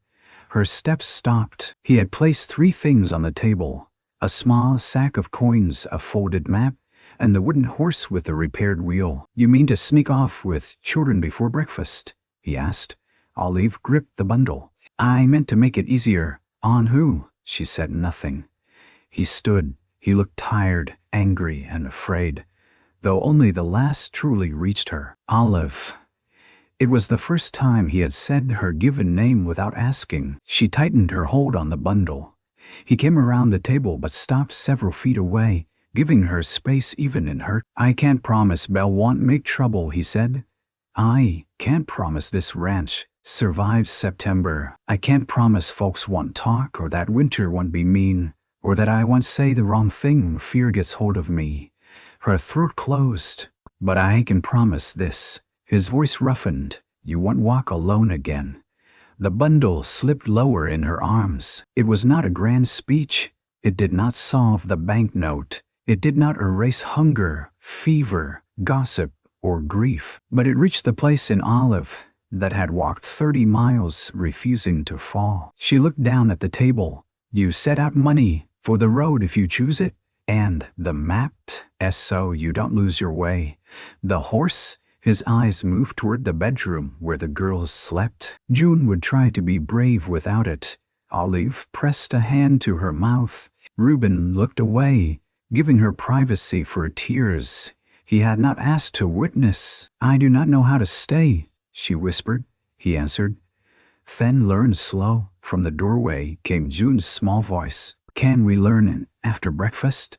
Her steps stopped. He had placed 3 things on the table: a small sack of coins, a folded map, and the wooden horse with the repaired wheel. You mean to sneak off with children before breakfast? He asked. Olive gripped the bundle. I meant to make it easier. On who? She said nothing. He stood. He looked tired, angry, and afraid, though only the last truly reached her. Olive. It was the first time he had said her given name without asking. She tightened her hold on the bundle. He came around the table but stopped several feet away, giving her space even in hurt. I can't promise Belle won't make trouble, he said. I can't promise this ranch survives September. I can't promise folks won't talk, or that winter won't be mean, or that I won't say the wrong thing when fear gets hold of me. Her throat closed. But I can promise this. His voice roughened. You won't walk alone again. The bundle slipped lower in her arms. It was not a grand speech. It did not solve the banknote. It did not erase hunger, fever, gossip, or grief. But it reached the place in Olive that had walked 30 miles, refusing to fall. She looked down at the table. You set out money for the road if you choose it, and the map, so you don't lose your way. The horse. His eyes moved toward the bedroom where the girls slept. June would try to be brave without it. Olive pressed a hand to her mouth. Reuben looked away, giving her privacy for tears he had not asked to witness. I do not know how to stay, she whispered. He answered. Then learn slow. From the doorway came June's small voice. Can we learn after breakfast?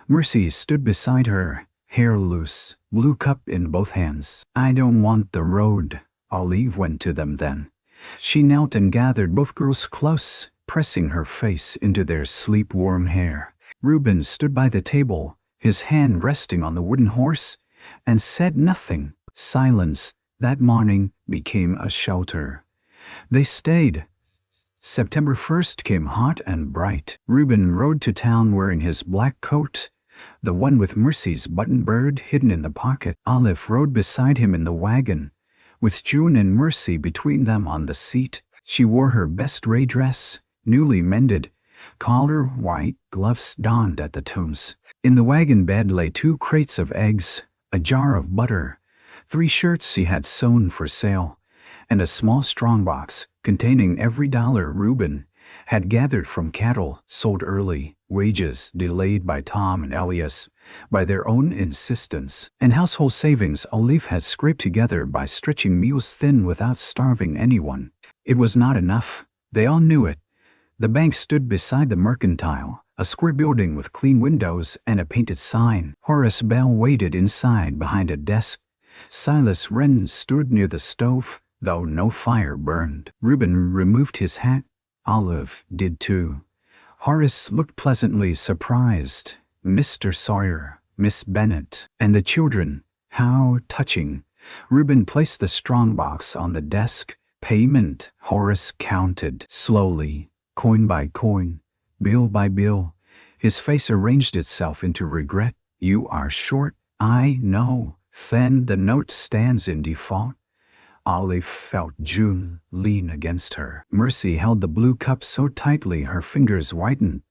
Mercy stood beside her, hair loose, blue cup in both hands. I don't want the road. Olive went to them then. She knelt and gathered both girls close, pressing her face into their sleep-warm hair. Reuben stood by the table, his hand resting on the wooden horse, and said nothing. Silence, that morning, became a shelter. They stayed. September 1st came hot and bright. Reuben rode to town wearing his black coat, the one with Mercy's button bird hidden in the pocket. Olive rode beside him in the wagon, with June and Mercy between them on the seat. She wore her best gray dress, newly mended, collar white, gloves donned at the toes. In the wagon bed lay 2 crates of eggs, a jar of butter, 3 shirts she had sewn for sale, and a small strongbox containing every dollar Reuben had gathered from cattle sold early, wages delayed by Tom and Elias, by their own insistence, and household savings Olive had scraped together by stretching meals thin without starving anyone. It was not enough. They all knew it. The bank stood beside the mercantile, a square building with clean windows and a painted sign. Horace Bell waited inside behind a desk. Silas Wren stood near the stove, though no fire burned. Reuben removed his hat. Olive did too. Horace looked pleasantly surprised. Mr. Sawyer, Miss Bennet, and the children. How touching. Reuben placed the strongbox on the desk. Payment. Horace counted slowly, coin by coin, bill by bill. His face arranged itself into regret. You are short, I know. Then the note stands in default. Olive felt June lean against her. Mercy held the blue cup so tightly her fingers whitened.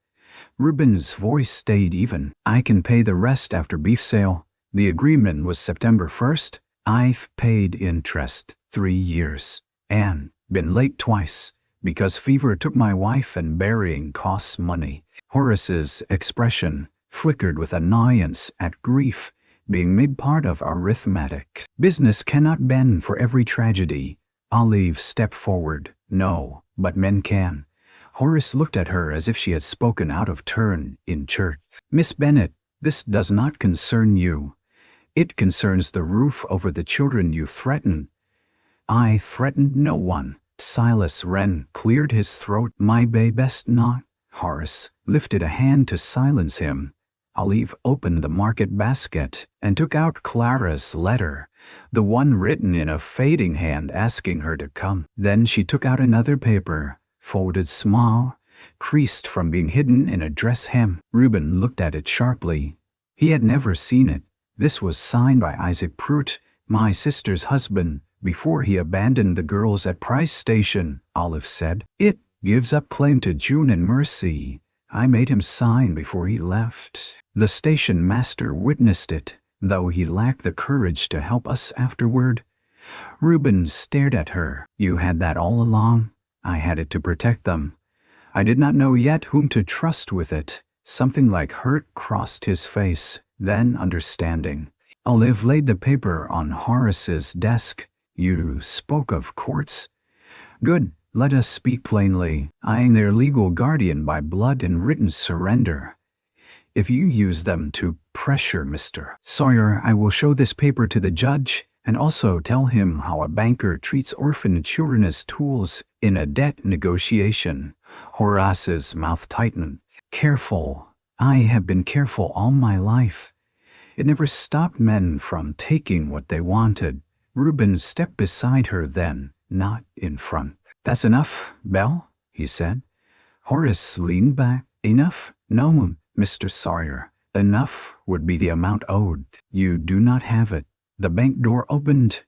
Reuben's voice stayed even. I can pay the rest after beef sale. The agreement was September 1st. I've paid interest 3 years. And been late twice, because fever took my wife and burying costs money. Horace's expression flickered with annoyance at grief being made part of arithmetic. Business cannot bend for every tragedy. Olive stepped forward. No, but men can. Horace looked at her as if she had spoken out of turn in church. Miss Bennet, this does not concern you. It concerns the roof over the children you threaten. I threatened no one. Silas Wren cleared his throat. My bay best not. Horace lifted a hand to silence him. Olive opened the market basket and took out Clara's letter, the one written in a fading hand asking her to come. Then she took out another paper, folded small, creased from being hidden in a dress hem. Reuben looked at it sharply. He had never seen it. This was signed by Isaac Pruitt, my sister's husband, before he abandoned the girls at Price Station, Olive said. It gives up claim to June and Mercy. I made him sign before he left. The station master witnessed it, though he lacked the courage to help us afterward. Reuben stared at her. You had that all along? I had it to protect them. I did not know yet whom to trust with it. Something like hurt crossed his face, then understanding. Olive laid the paper on Horace's desk. You spoke of courts? Good. Let us speak plainly. I am their legal guardian by blood and written surrender. If you use them to pressure Mr. Sawyer, I will show this paper to the judge and also tell him how a banker treats orphan children as tools in a debt negotiation. Horace's mouth tightened. Careful. I have been careful all my life. It never stopped men from taking what they wanted. Reuben stepped beside her then, not in front. That's enough, Belle, he said. Horace leaned back. Enough? No, Mr. Sawyer. Enough would be the amount owed. You do not have it. The bank door opened.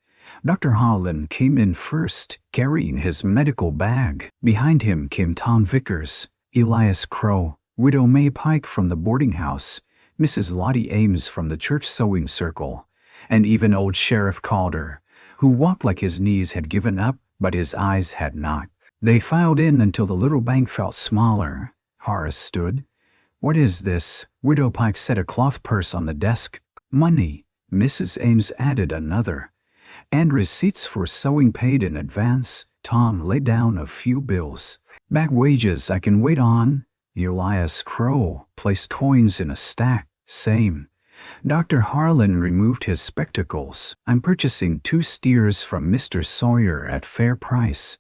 Dr. Holland came in first, carrying his medical bag. Behind him came Tom Vickers, Elias Crow, Widow May Pike from the boarding house, Mrs. Lottie Ames from the church sewing circle, and even old Sheriff Calder, who walked like his knees had given up, but his eyes had not. They filed in until the little bank felt smaller. Horace stood. What is this? Widow Pike set a cloth purse on the desk. Money. Mrs. Ames added another. And receipts for sewing paid in advance. Tom laid down a few bills. Back wages I can wait on. Elias Crow placed coins in a stack. Same. Dr. Harlan removed his spectacles. I'm purchasing 2 steers from Mr. Sawyer at fair price.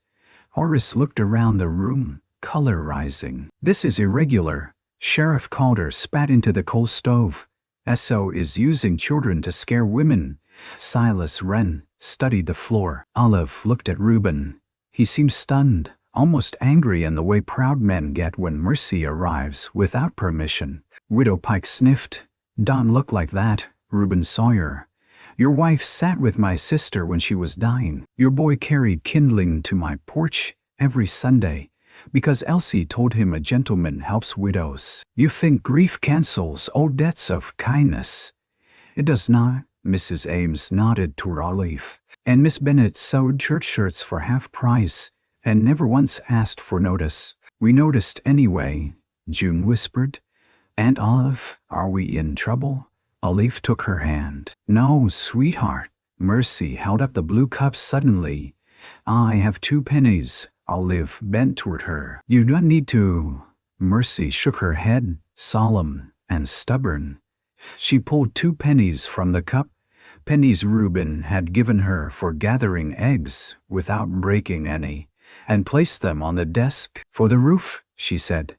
Horace looked around the room, color rising. This is irregular. Sheriff Calder spat into the coal stove. S.O. is using children to scare women. Silas Wren studied the floor. Olive looked at Reuben. He seemed stunned, almost angry in the way proud men get when mercy arrives without permission. Widow Pike sniffed. Don't look like that, Reuben Sawyer. Your wife sat with my sister when she was dying. Your boy carried kindling to my porch every Sunday. Because Elsie told him a gentleman helps widows. You think grief cancels all debts of kindness. It does not. Mrs. Ames nodded to Olive. And Miss Bennet sewed church shirts for half price, and never once asked for notice. We noticed anyway, June whispered. Aunt Olive, are we in trouble? Olive took her hand. No, sweetheart. Mercy held up the blue cup suddenly. I have 2 pennies. Olive bent toward her. You don't need to. Mercy shook her head, solemn and stubborn. She pulled 2 pennies from the cup, pennies Reuben had given her for gathering eggs without breaking any, and placed them on the desk. For the roof, she said.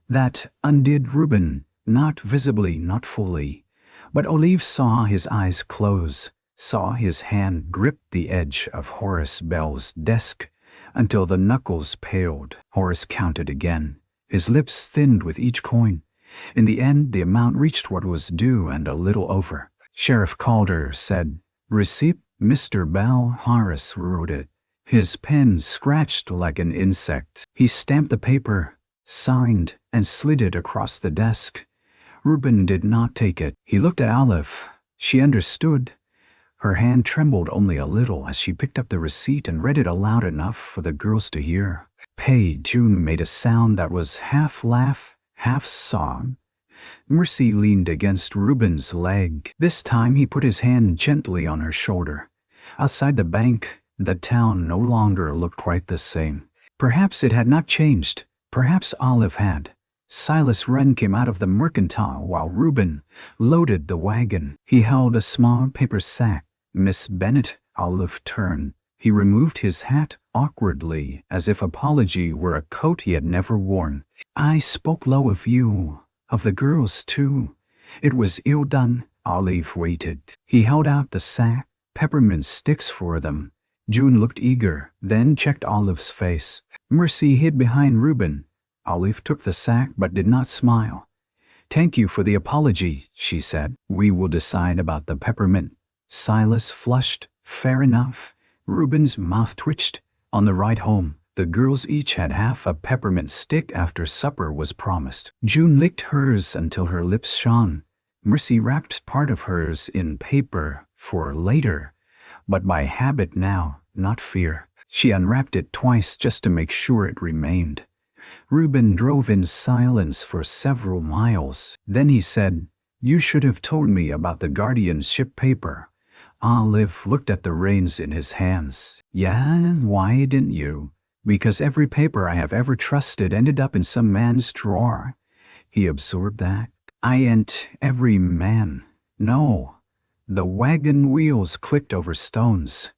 That undid Reuben, not visibly, not fully. But Olive saw his eyes close, saw his hand grip the edge of Horace Bell's desk until the knuckles paled. Horace counted again. His lips thinned with each coin. In the end, the amount reached what was due and a little over. Sheriff Calder said, "Receipt, Mr. Bell." Horace wrote it. His pen scratched like an insect. He stamped the paper, signed, and slid it across the desk. Reuben did not take it. He looked at Olive. She understood. Her hand trembled only a little as she picked up the receipt and read it aloud enough for the girls to hear. Pay. June made a sound that was half laugh, half sob. Mercy leaned against Reuben's leg. This time he put his hand gently on her shoulder. Outside the bank, the town no longer looked quite the same. Perhaps it had not changed. Perhaps Olive had. Silas Wren came out of the mercantile while Reuben loaded the wagon. He held a small paper sack. Miss Bennet. Olive turned. He removed his hat awkwardly, as if apology were a coat he had never worn. I spoke low of you, of the girls too. It was ill done. Olive waited. He held out the sack, peppermint sticks for them. June looked eager, then checked Olive's face. Mercy hid behind Reuben. Olive took the sack but did not smile. Thank you for the apology, she said. We will decide about the peppermint. Silas flushed. Fair enough. Reuben's mouth twitched. On the ride home, the girls each had half a peppermint stick after supper was promised. June licked hers until her lips shone. Mercy wrapped part of hers in paper for later, but by habit now, not fear. She unwrapped it twice just to make sure it remained. Reuben drove in silence for several miles. Then he said, You should have told me about the guardianship paper. Olive looked at the reins in his hands. Yeah, why didn't you? Because every paper I have ever trusted ended up in some man's drawer. He absorbed that. I ain't every man. No. The wagon wheels clicked over stones.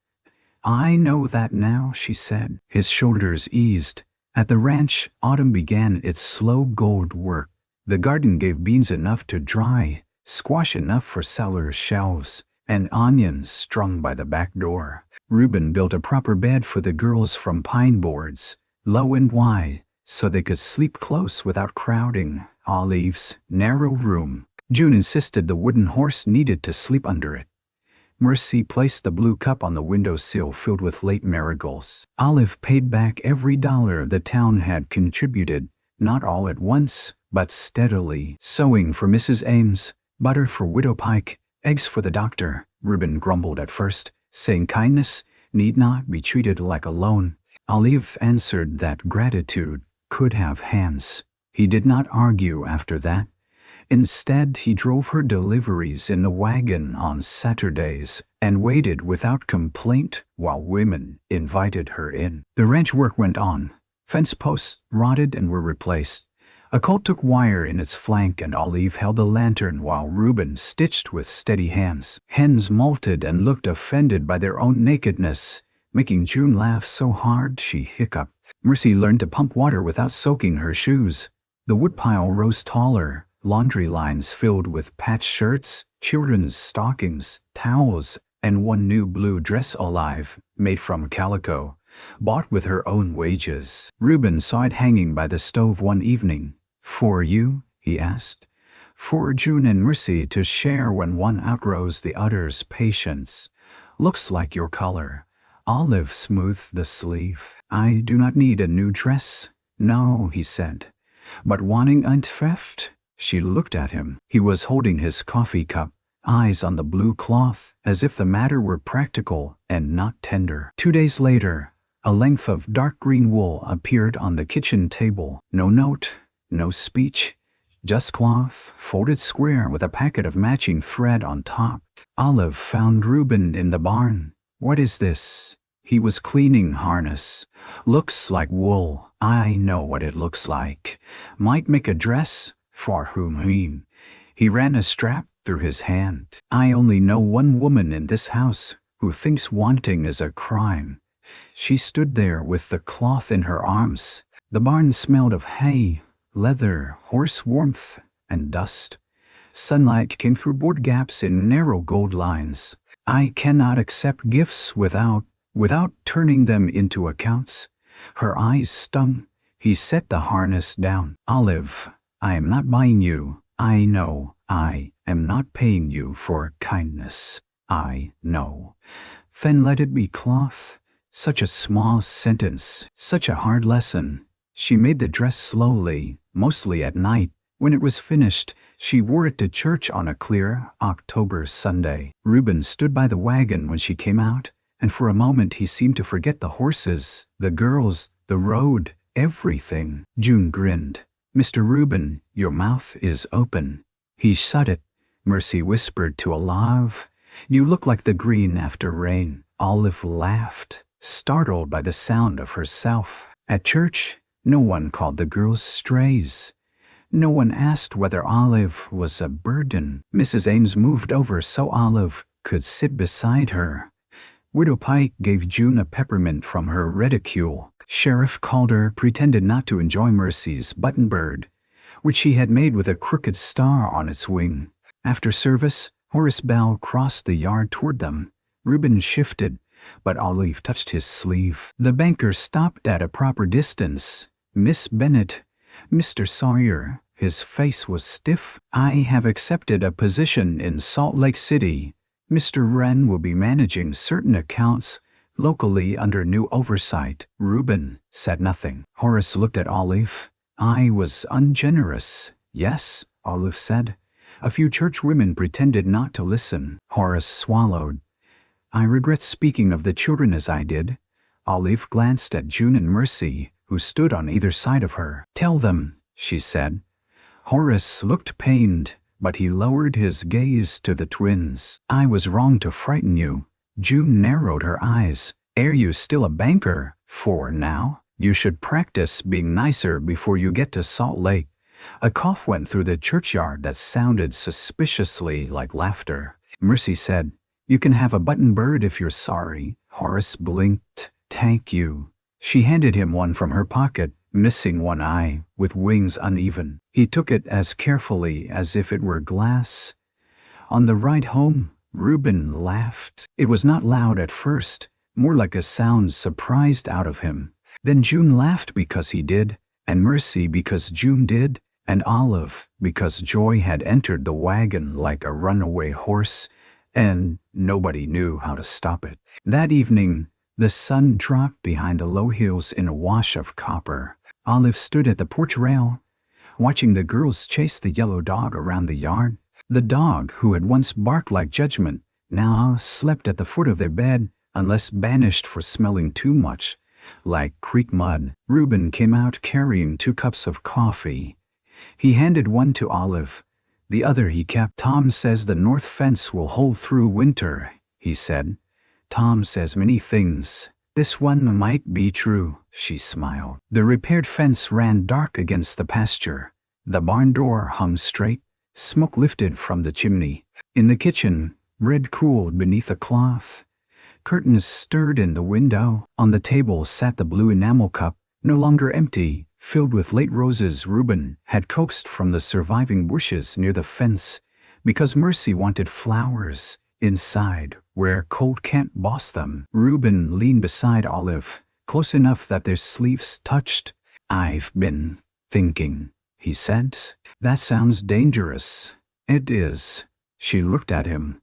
I know that now, she said. His shoulders eased. At the ranch, autumn began its slow gold work. The garden gave beans enough to dry, squash enough for cellar shelves, and onions strung by the back door. Reuben built a proper bed for the girls from pine boards, low and wide, so they could sleep close without crowding. Olive's narrow room. June insisted the wooden horse needed to sleep under it. Mercy placed the blue cup on the windowsill filled with late marigolds. Olive paid back every dollar the town had contributed, not all at once, but steadily. Sewing for Mrs. Ames, butter for Widow Pike, eggs for the doctor. Reuben grumbled at first, saying kindness need not be treated like a loan. Olive answered that gratitude could have hands. He did not argue after that. Instead, he drove her deliveries in the wagon on Saturdays and waited without complaint while women invited her in. The ranch work went on. Fence posts rotted and were replaced. A colt took wire in its flank and Olive held the lantern while Reuben stitched with steady hands. Hens molted and looked offended by their own nakedness, making June laugh so hard she hiccuped. Mercy learned to pump water without soaking her shoes. The woodpile rose taller, laundry lines filled with patched shirts, children's stockings, towels, and one new blue dress Olive, made from calico, bought with her own wages. Reuben saw it hanging by the stove one evening. For you? He asked. For June and Mercy to share when one outgrows the other's patience. Looks like your color. Olive smoothed the sleeve. I do not need a new dress. No, he said. But wanting theft? She looked at him. He was holding his coffee cup, eyes on the blue cloth, as if the matter were practical and not tender. 2 days later, a length of dark green wool appeared on the kitchen table. No note, no speech, just cloth, folded square with a packet of matching thread on top. Olive found Reuben in the barn. What is this? He was cleaning harness. Looks like wool. I know what it looks like. Might make a dress. For whom? He ran a strap through his hand. I only know one woman in this house who thinks wanting is a crime. She stood there with the cloth in her arms. The barn smelled of hay, leather, horse warmth, and dust. Sunlight came through board gaps in narrow gold lines. I cannot accept gifts without turning them into accounts. Her eyes stung. He set the harness down. Olive, I am not buying you. I know. I am not paying you for kindness. I know. Then let it be cloth. Such a small sentence, such a hard lesson. She made the dress slowly, mostly at night. When it was finished, she wore it to church on a clear October Sunday. Reuben stood by the wagon when she came out, and for a moment he seemed to forget the horses, the girls, the road, everything. June grinned. Mr. Reuben, your mouth is open. He shut it. Mercy whispered to Olive, you look like the green after rain. Olive laughed, startled by the sound of herself. At church, no one called the girls strays. No one asked whether Olive was a burden. Mrs. Ames moved over so Olive could sit beside her. Widow Pike gave June a peppermint from her reticule. Sheriff Calder pretended not to enjoy Mercy's button bird, which she had made with a crooked star on its wing. After service, Horace Bell crossed the yard toward them. Reuben shifted, but Olive touched his sleeve. The banker stopped at a proper distance. Miss Bennet, Mr. Sawyer. His face was stiff. I have accepted a position in Salt Lake City. Mr. Wren will be managing certain accounts locally under new oversight. Reuben said nothing. Horace looked at Olive. I was ungenerous. Yes, Olive said. A few churchwomen pretended not to listen. Horace swallowed. I regret speaking of the children as I did. Olive glanced at June and Mercy, who stood on either side of her. Tell them, she said. Horace looked pained, but he lowered his gaze to the twins. I was wrong to frighten you. June narrowed her eyes. Are you still a banker? For now, you should practice being nicer before you get to Salt Lake. A cough went through the churchyard that sounded suspiciously like laughter. Mercy said, you can have a button bird if you're sorry. Horace blinked. Thank you. She handed him one from her pocket, missing one eye, with wings uneven. He took it as carefully as if it were glass. On the ride home, Reuben laughed. It was not loud at first, more like a sound surprised out of him. Then June laughed because he did, and Mercy because June did, and Olive because joy had entered the wagon like a runaway horse, and nobody knew how to stop it. That evening, the sun dropped behind the low hills in a wash of copper. Olive stood at the porch rail, watching the girls chase the yellow dog around the yard. The dog, who had once barked like judgment, now slept at the foot of their bed, unless banished for smelling too much, like creek mud. Reuben came out carrying 2 cups of coffee. He handed one to Olive. The other he kept. Tom says the north fence will hold through winter, he said. Tom says many things. This one might be true, she smiled. The repaired fence ran dark against the pasture. The barn door hung straight. Smoke lifted from the chimney. In the kitchen, bread cooled beneath a cloth. Curtains stirred in the window. On the table sat the blue enamel cup, no longer empty, filled with late roses Reuben had coaxed from the surviving bushes near the fence, because Mercy wanted flowers inside, where cold can't boss them. Reuben leaned beside Olive, close enough that their sleeves touched. I've been thinking, he said. That sounds dangerous. It is. She looked at him.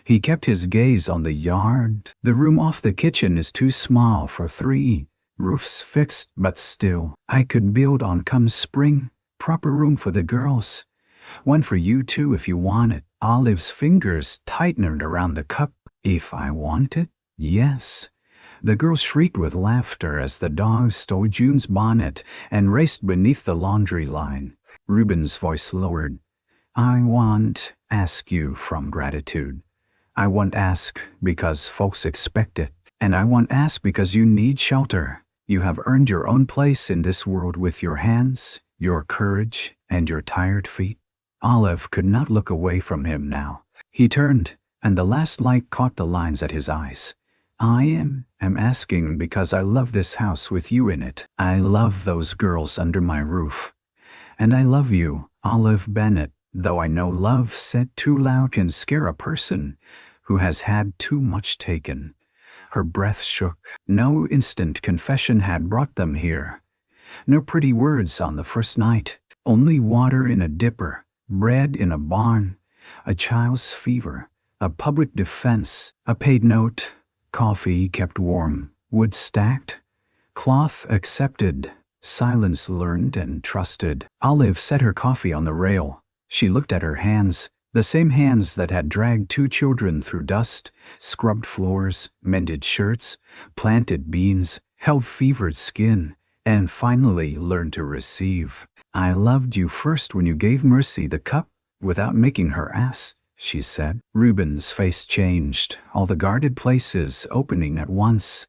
He kept his gaze on the yard. The room off the kitchen is too small for 3. roofs fixed, but still. I could build on come spring, proper room for the girls. One for you too if you want it. Olive's fingers tightened around the cup. If I want it? Yes. The girl shrieked with laughter as the dog stole June's bonnet and raced beneath the laundry line. Reuben's voice lowered. I won't ask you from gratitude. I won't ask because folks expect it. And I won't ask because you need shelter. You have earned your own place in this world with your hands, your courage, and your tired feet. Olive could not look away from him now. He turned, and the last light caught the lines at his eyes. I am asking because I love this house with you in it. I love those girls under my roof. And I love you, Olive Bennett, though I know love said too loud can scare a person who has had too much taken. Her breath shook. No instant confession had brought them here. No pretty words on the first night. Only water in a dipper, bread in a barn, a child's fever, a public defense, a paid note, coffee kept warm, wood stacked, cloth accepted, silence learned and trusted. Olive set her coffee on the rail. She looked at her hands, the same hands that had dragged two children through dust, scrubbed floors, mended shirts, planted beans, held fevered skin, and finally learned to receive. I loved you first when you gave Mercy the cup, without making her ask, she said. Reuben's face changed, all the guarded places opening at once.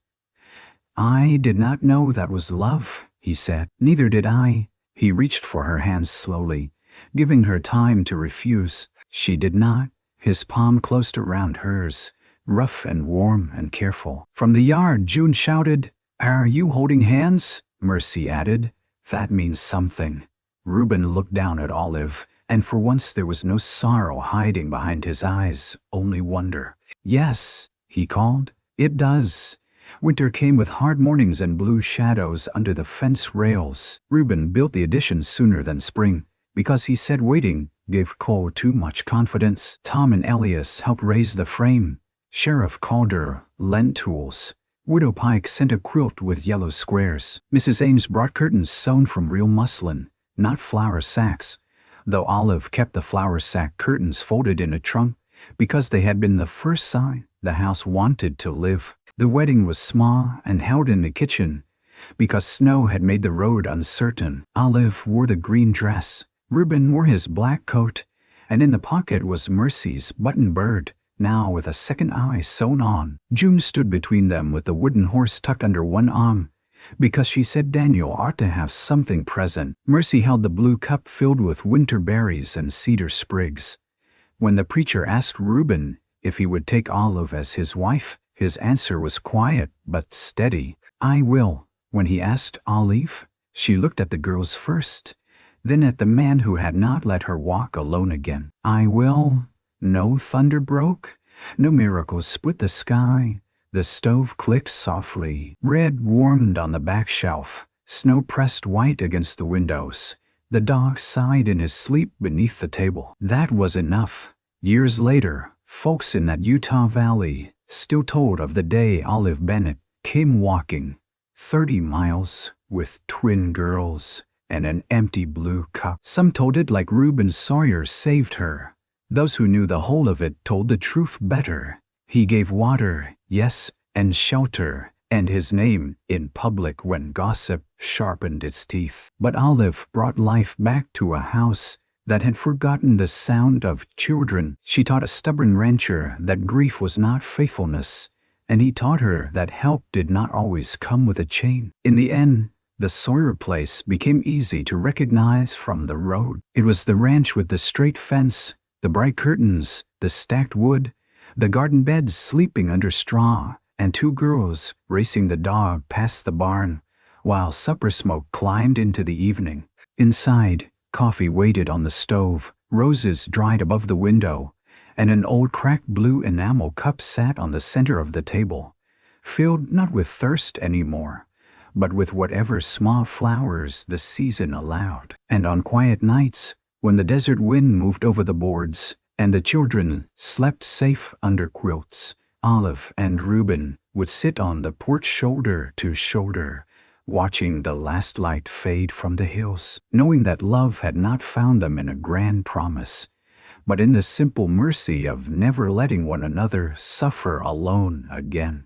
I did not know that was love, he said. Neither did I. He reached for her hands slowly, giving her time to refuse. She did not. His palm closed around hers, rough and warm and careful. From the yard, June shouted, Are you holding hands? Mercy added, That means something. Reuben looked down at Olive, and for once there was no sorrow hiding behind his eyes, only wonder. Yes, he called. It does. Winter came with hard mornings and blue shadows under the fence rails. Reuben built the addition sooner than spring, because he said waiting gave Cole too much confidence. Tom and Elias helped raise the frame. Sheriff Calder lent tools. Widow Pike sent a quilt with yellow squares. Mrs. Ames brought curtains sewn from real muslin, not flour sacks, though Olive kept the flour sack curtains folded in a trunk because they had been the first sign the house wanted to live. The wedding was small and held in the kitchen because snow had made the road uncertain. Olive wore the green dress. Reuben wore his black coat, and in the pocket was Mercy's button bird, now with a second eye sewn on. June stood between them with the wooden horse tucked under one arm, because she said Daniel ought to have something present. Mercy held the blue cup filled with winter berries and cedar sprigs. When the preacher asked Reuben if he would take Olive as his wife, his answer was quiet but steady. I will. When he asked Olive, she looked at the girls first, then at the man who had not let her walk alone again. I will. No thunder broke. No miracles split the sky. The stove clicked softly. Bread warmed on the back shelf. Snow pressed white against the windows. The dog sighed in his sleep beneath the table. That was enough. Years later, folks in that Utah valley still told of the day Olive Bennett came walking 30 miles with twin girls and an empty blue cup. Some told it like Reuben Sawyer saved her. Those who knew the whole of it told the truth better. He gave water, yes, and shelter, and his name in public when gossip sharpened its teeth. But Olive brought life back to a house that had forgotten the sound of children. She taught a stubborn rancher that grief was not faithfulness, and he taught her that help did not always come with a chain. In the end, the Sawyer place became easy to recognize from the road. It was the ranch with the straight fence, the bright curtains, the stacked wood, the garden beds sleeping under straw, and two girls racing the dog past the barn, while supper smoke climbed into the evening. Inside, coffee waited on the stove, roses dried above the window, and an old cracked blue enamel cup sat on the center of the table, filled not with thirst anymore, but with whatever small flowers the season allowed. And on quiet nights, when the desert wind moved over the boards, and the children slept safe under quilts, Olive and Reuben would sit on the porch shoulder to shoulder, watching the last light fade from the hills, knowing that love had not found them in a grand promise, but in the simple mercy of never letting one another suffer alone again.